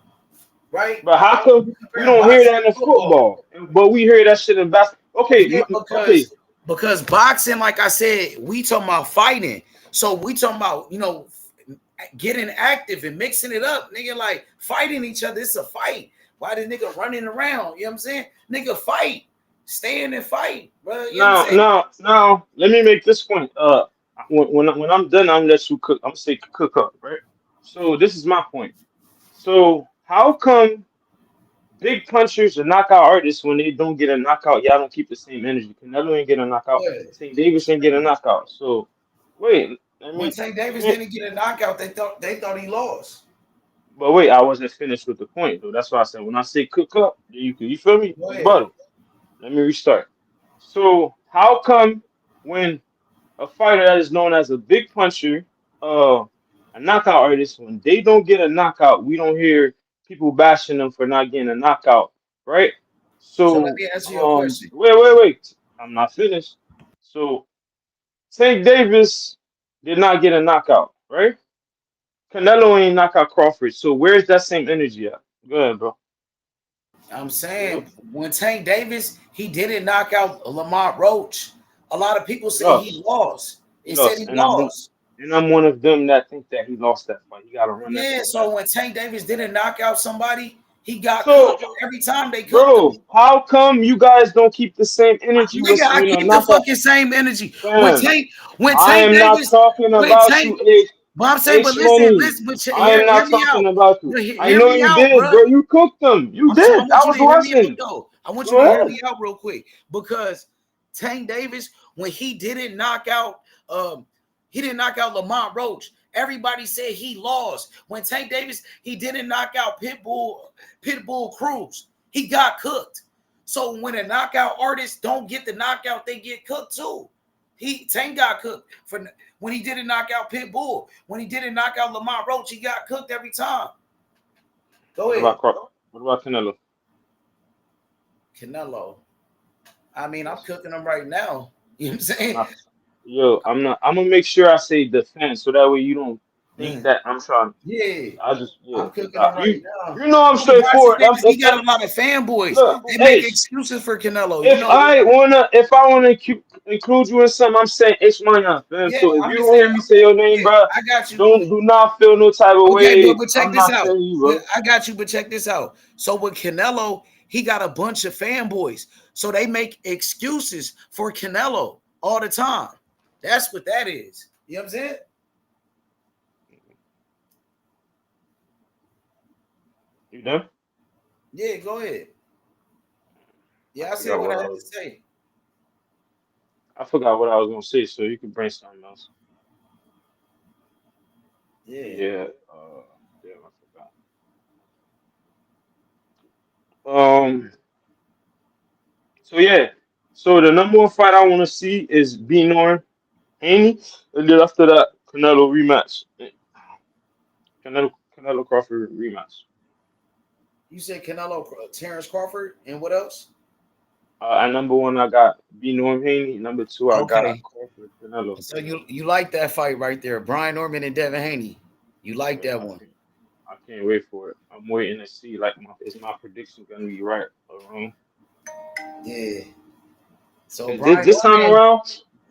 Right? But how come You we compare don't hear boxing that to in football. football, but we hear that shit in basketball? Okay, Yeah, okay, because boxing, like I said, we talking about fighting. So we talking about, getting active and mixing it up. Nigga, like fighting each other. It's a fight. Why the nigga running around? You know what I'm saying? Nigga, fight. Stand and fight, bro. You know what I'm saying? now, let me make this point. When I'm done, I'm gonna let you cook. I'm gonna say cook up, right? So this is my point. So how come big punchers or knockout artists when they don't get a knockout, y'all don't keep the same energy? Canelo ain't get a knockout. But St. Davis ain't get a knockout. So wait, when Tank let Davis me didn't get a knockout, they thought he lost. but wait, I wasn't finished with the point though. That's why I said when I say cook up, you feel me? Go ahead. Rebuttal. Let me restart. So how come when a fighter that is known as a big puncher, uh, a knockout artist, when they don't get a knockout, we don't hear people bashing them for not getting a knockout, right? So let So, me answer your question. wait. I'm not finished. So, Tank Davis did not get a knockout, right? Canelo ain't knock out Crawford. So, where's that same energy at? Go ahead, bro. I'm Yep. saying when Tank Davis, he didn't knock out Lamont Roach. A lot of people He say he lost. lost. He They said lost. he lost. And I'm one of them that think that he lost that fight. He got to run that Yeah, shit back. so when Tank Davis didn't knock out somebody, he got So, cooked every time they cooked him. bro, how come you guys don't keep the same energy Nigga, I when a keep the knockout? fucking same energy. When Fam, Tank, when I Tank am not Davis, talking when about Tank, you, H. but I'm saying, but H listen, Money. listen, but I am hear not me talking out. about you. I Hear know me you out, did, bro. bro. You cooked them. You I did. I want you was to hear me out watching. though. I want you Go to hear me ahead. out real quick because Tank Davis, when he didn't knock out Lamont Roach. Everybody said he lost. When Tank Davis, he didn't knock out Pitbull Cruz. He got cooked. So when a knockout artist don't get the knockout, they get cooked too. Tank got cooked for when he didn't knock out Pitbull. When he didn't knock out Lamont Roach, he got cooked every time. Go What ahead, about Crawford? What about Canelo? Canelo. I mean, I'm Yes. cooking them right now. You know what I'm I'm saying? not. Yo, I'm not. I'm gonna make sure I say defense so that way you don't think Mm. that I'm trying. Yeah, I just yeah, I'm cause cooking them right you now. you know I'm Bronson straightforward. Davis, he got a lot of fanboys. Look, They make H. excuses for Canelo. If I wanna include you in something, I'm saying H Manya, man. Yeah, So if I'm you just don't saying. hear me say your name, Yeah, bro, I got you. do not feel no type of Okay, way. but check I'm this not out. saying you, But bro. I got you. But check this out. So with Canelo, he got a bunch of fanboys. So they make excuses for Canelo all the time. That's what that is. You know what I'm saying? You done? Yeah, go ahead. I Yeah, I said forgot what what I I had was. to say. I forgot what I was gonna say, so you can bring something else. Yeah. Yeah. Damn, I forgot. So yeah. So the number one fight I want to see is B Norm Haney, and then after that, Canelo rematch. Canelo Crawford rematch. You said Canelo, Terence Crawford, and what else? At number one, I got B Norm Haney. Number two, I got Okay. Crawford Canelo. So you like that fight right there, Brian Norman and Devin Haney. You like Yeah, that one? I can't wait for it. I'm waiting to see like is my prediction gonna be right or wrong? Yeah. So Because Brian Norman,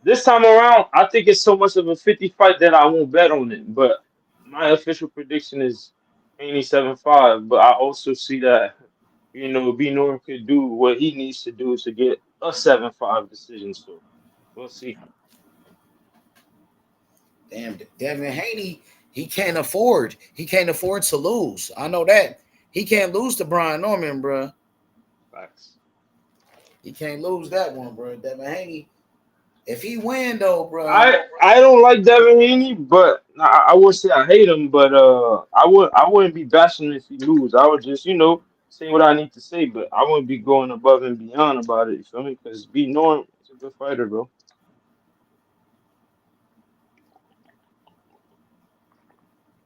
this time around, I think it's so much of a 50 fight that I won't bet on it. But my official prediction is Haney 7-5. But I also see that B Norm could do what he needs to do to get a 7-5 decision. So we'll see. damn, Devin Haney, he can't afford to lose. I know that. He can't lose to Brian Norman, bro. Facts. He can't lose that one, bro. Devin Haney, if he win though, bro. I don't like Devin Haney, but I would say I hate him, but I wouldn't be bashing him if he lose. I would just say what I need to say, but I wouldn't be going above and beyond about it. You feel me? Because B Norm is a good fighter, bro.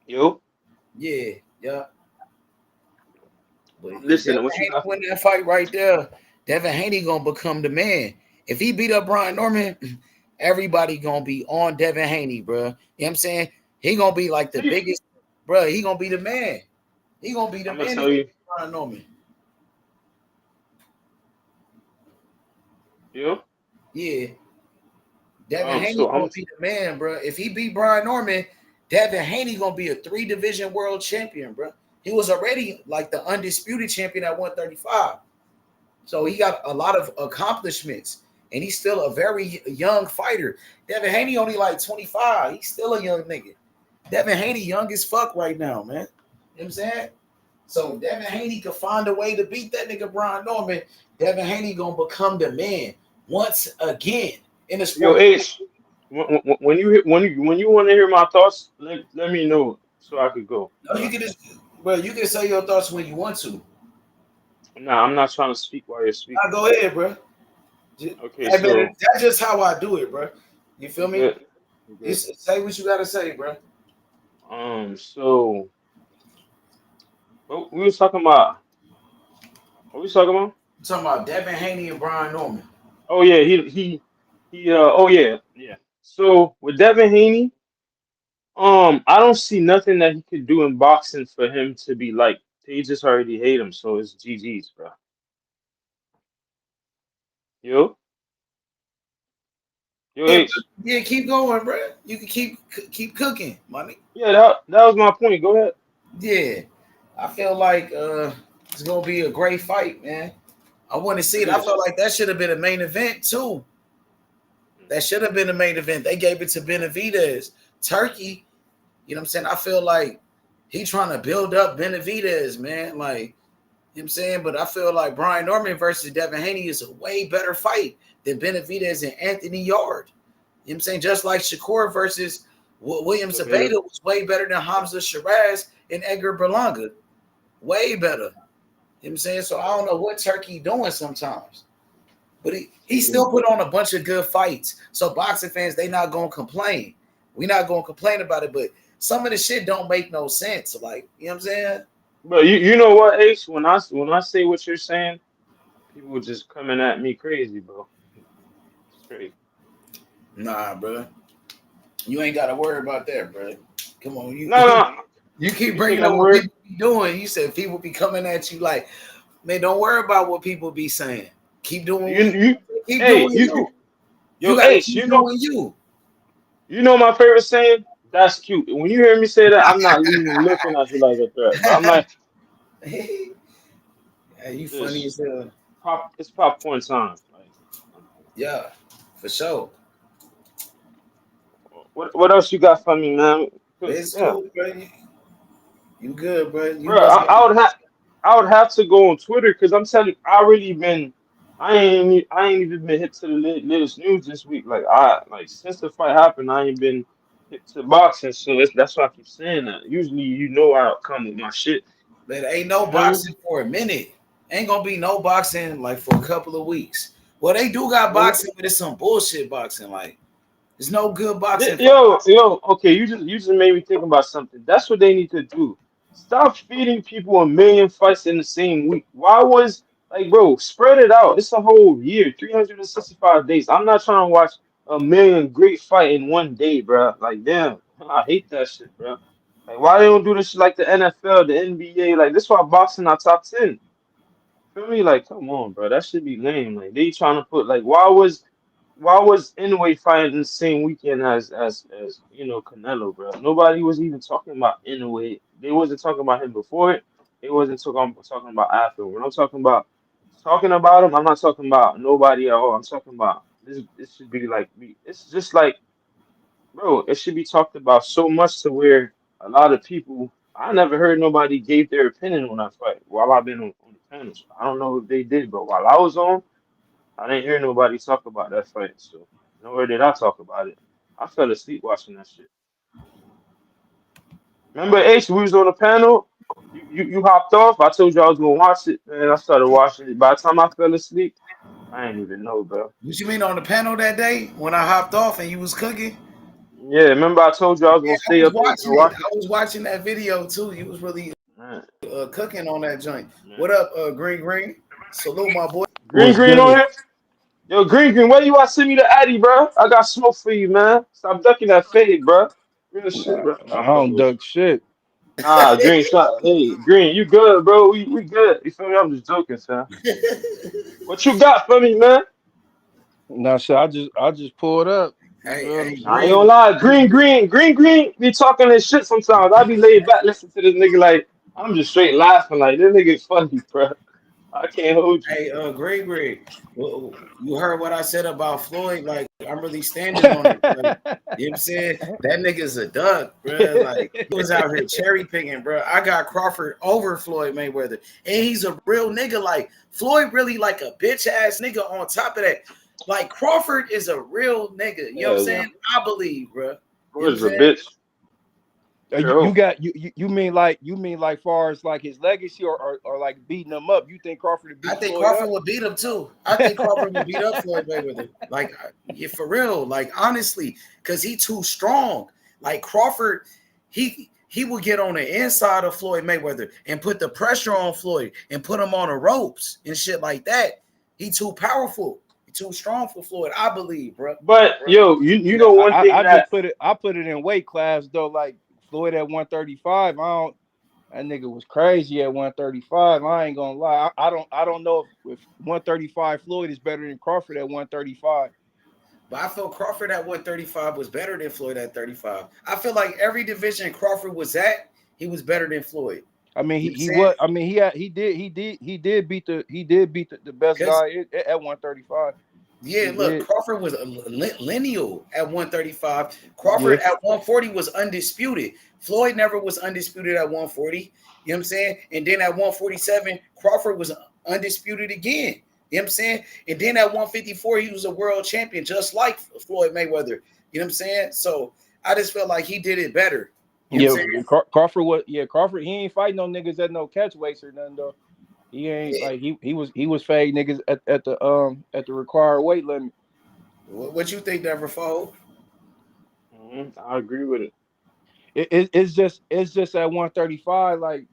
Yo, Yeah, yeah. But I'm if Devin listening. What you Haney got? win that fight right there, Devin Haney gonna become the man. If he beat up Brian Norman, everybody gonna be on Devin Haney, bro. You know what I'm saying? He gonna be like the biggest, bro. He gonna be the man. He gonna be the I'm gonna man if tell he you. beat Brian Norman. Yo, Yeah, Devin Haney so gonna I'm. be the man, bro. If he beat Brian Norman, Devin Haney gonna be a 3 division world champion, bro. He was already like the undisputed champion at 135. So he got a lot of accomplishments, and he's still a very young fighter. Devin Haney only like 25. He's still a young nigga. Devin Haney young as fuck right now, man. You know what I'm saying? So Devin Haney could find a way to beat that nigga Brian Norman. Devin Haney gonna become the man once again in the Yo, sport. H. When you want to hear my thoughts, let me know so I could go. No, you can just, bro. You can say your thoughts when you want to. Nah, I'm not trying to speak while you're Now speaking. go ahead, bro. Okay, Hey, man, so that's just how I do it, bro. You feel you me? good? You good? Just say what you gotta say, bro. So what we was talking about? What we was talking about? I'm talking about Devin Haney and Brian Norman. Oh yeah, he. Oh yeah, yeah. So with Devin Haney, I don't see nothing that he could do in boxing for him to be like. They just already hate him, so it's GG's, bro. Yo, yo, Yeah, H. yeah, keep going, bro. You can keep cooking, money. Yeah, that was my point. Go ahead. Yeah, I feel like it's gonna be a great fight, man. I want to see It it. I is. felt like that should have been a main event too. That should have been a main event. They gave it to Benavidez, Turkey. You know what I'm saying? I feel like he trying to build up Benavidez, man. Like, you know what I'm saying? But I feel like Brian Norman versus Devin Haney is a way better fight than Benavidez and Anthony Yard. You know what I'm saying? Just like Shakur versus William So better. Zabeda was way better than Hamza Shiraz and Edgar Berlanga. Way better. You know what I'm saying? So I don't know what Turkey doing sometimes. But he still put on a bunch of good fights. So boxing fans, they not gonna complain. We not gonna complain about it, but some of the shit don't make no sense. Like, you know what I'm saying? But you know what, Ace? When I say what you're saying, people just coming at me crazy, bro. Straight. Nah, bro. You ain't gotta worry about that, bro. Come on, you No, no. you keep You think bringing up I'm what worried? people be doing. You said people be coming at you like, man, don't worry about what people be saying. Keep doing You what you keep hey, doing you you. You yo, gotta Ace, keep doing you. you know my favorite saying? That's cute. When you hear me say that, I'm not even looking at you like a threat, bro. I'm like, Yeah, you funny this as hell. it's popcorn time. Like, Yeah, for sure. what else you got for me, man? It's Yeah. cool, bro. You good, bro. You Bro, must I would have to go on Twitter because I'm telling you, I ain't even been hit to the latest news this week. Like since the fight happened, I ain't been hit to boxing, so that's why I keep saying that. Usually, I'll come with my shit. There ain't no You feel me? boxing for a minute. Ain't gonna be no boxing like for a couple of weeks. Well, they do got Well, boxing, but it's some bullshit boxing. Like, there's no good boxing for yo, okay, you just made me think about something. That's what they need to do. Stop feeding people a million fights in the same week. Why was like, bro, spread it out. It's a whole year, 365 days. I'm not trying to watch a million great fight in one day, bro. Like, damn, I hate that shit, bro. Like, why they don't do this shit like the NFL, the NBA? Like, this why boxing our top 10. Feel me? Like, come on, bro. That should be lame. Like, they trying to put like, why was Inoue fighting the same weekend as Canelo, bro? Nobody was even talking about Inoue. They wasn't talking about him before it. They wasn't talking about after. When I'm talking about him, I'm not talking about nobody at all. I'm talking about this. This should be like it's just like, bro. It should be talked about so much to where a lot of people. I never heard nobody gave their opinion on that fight while I've been on the panels. I don't know if they did, but while I was on. I didn't hear nobody talk about that fight, so nowhere did I talk about it. I fell asleep watching that shit. Remember, Ace, we was on the panel. You hopped off. I told you I was gonna watch it, and I started watching it. By the time I fell asleep, I didn't even know, bro. what you mean on the panel that day when I hopped off and you was cooking? Yeah, remember I told you I was Yeah, gonna I stay was up and watching it. watch it. I was watching that video too. You was really Man, cooking on that joint. man. What up, Green Green? Salute, my boy. Green What's Green on good? here. Yo, Green Green, where you at? Send me the Addy, bro. I got smoke for you, man. Stop ducking that fade, bro. Real shit, bro. I Nah, fuck don't with duck shit. you. Nah, Green shot. Hey, Green, you good, bro? We good. You feel me? I'm just joking, son. What you got for me, man? Nah, shit. I just pulled up. You Hey, feel hey, me? Nah, I ain't gonna Green. lie. Green be talking this shit sometimes. I be laid back listening to this nigga like I'm just straight laughing like this nigga funny, bro. I can't hold you. Hey, Green Green. You heard what I said about Floyd? Like, I'm really standing on it. Like, you know what I'm saying? That nigga's a duck, bro. Like, he was out here cherry picking, bro. I got Crawford over Floyd Mayweather, and he's a real nigga. Like, Floyd really like a bitch ass nigga. On top of that, like Crawford is a real nigga. You know what I'm Yeah, yeah. saying? I believe, bro. You know what I'm Floyd's a saying? bitch. You, Sure you hope. got you mean like far as like his legacy or like beating him up? You think Crawford would I beat think Floyd Crawford up? would beat him too. I think Crawford would beat up Floyd Mayweather. Like, yeah, for real. Like, honestly, because he too strong. Like Crawford, he would get on the inside of Floyd Mayweather and put the pressure on Floyd and put him on the ropes and shit like that. He too powerful. He too strong for Floyd. I believe, bro. But yo, you Yeah, know one I thing I just that put it in weight class though. Like Floyd at 135. I don't. That nigga was crazy at 135. I ain't gonna lie. I don't know if 135 Floyd is better than Crawford at 135. But I feel Crawford at 135 was better than Floyd at 35. I feel like every division Crawford was at, he was better than Floyd. I mean, You know he what I'm he saying? was. I mean, he did beat the best Because guy at 135. yeah, He look, did. Crawford was a lineal at 135. Yeah. Crawford at 140 was undisputed. Floyd never was undisputed at 140. You know what I'm saying? And then at 147, Crawford was undisputed again. You know what I'm saying? And then at 154, he was a world champion, just like Floyd Mayweather. You know what I'm saying? So I just felt like he did it better. You know what I'm Yeah, saying? Crawford was. Yeah, Crawford. He ain't fighting no niggas at no catch weights or nothing though. He ain't Yeah. like he was fading niggas at the required weight limit. What you think, Never Fold? I agree with it. It's just at 135. Like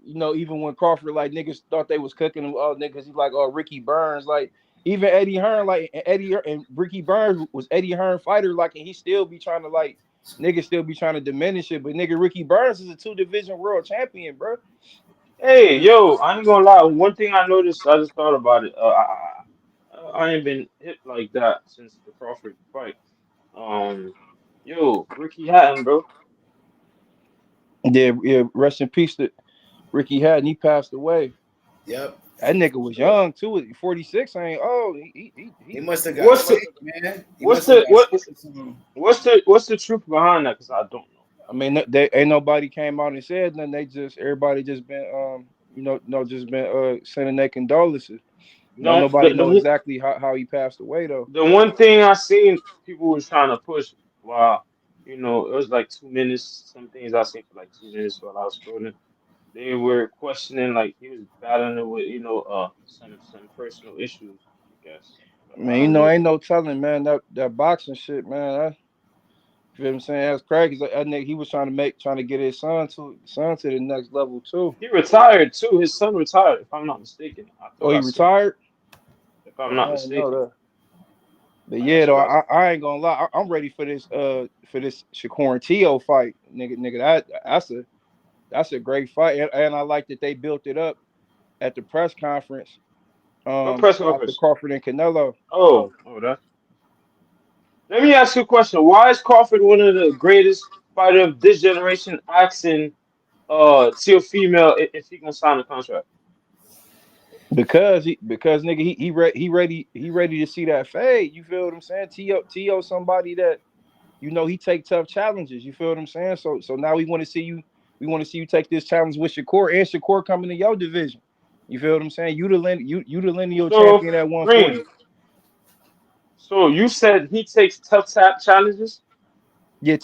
even when Crawford like niggas thought they was cooking him, niggas he's like Ricky Burns, like even Eddie Hearn, like and Ricky Burns was Eddie Hearn fighter, like, and he still be trying to like niggas still be trying to diminish it, but nigga Ricky Burns is a two-division world champion, bro. Hey, yo, I ain't gonna lie. One thing I noticed, I just thought about it. I ain't been hit like that since the Crawford fight. Um, yo, Ricky Hatton, bro. Yeah, yeah. Rest in peace to Ricky Hatton. He passed away. Yep. That nigga For was sure. young too. 46 ain't old. He must have got What's the swayed, man. He what's must have the got what swayed. what's the truth behind that? Cause I don't know. I mean, they ain't nobody came out and said nothing. They just everybody just been no just been sending their condolences. No, No, nobody know exactly how he passed away though. the one thing I seen people was trying to push. Wow, it was like 2 minutes. Some things I seen for like 2 minutes while I was scrolling. They were questioning like he was battling with some personal issues, I guess. But I I mean, don't know. ain't no telling, man. That boxing shit, man. You feel what I'm saying? That's crazy. That nigga, he was trying to get his son to the next level too. He retired too. His son retired, if I'm not mistaken. I Oh, thought he I seen that. retired? If I'm not I didn't know mistaken. that. But yeah, That's though, what I I ain't gonna lie. I'm ready for this Shakur and Tio fight, nigga. That's a great fight, and I like that they built it up at the press conference what press after conference? Crawford and Canelo. That. Let me ask you a question. Why is Crawford one of the greatest fighter of this generation asking to a female if he gonna sign a contract? Because nigga he ready to see that fade. You feel what I'm saying? T.O. somebody that he take tough challenges. You feel what I'm saying? So now we want to see you take this challenge with Shakur, and Shakur coming to your division. You feel what I'm saying? You the lineal So champion at 140. Green. So you said he takes tough tap challenges? Yeah,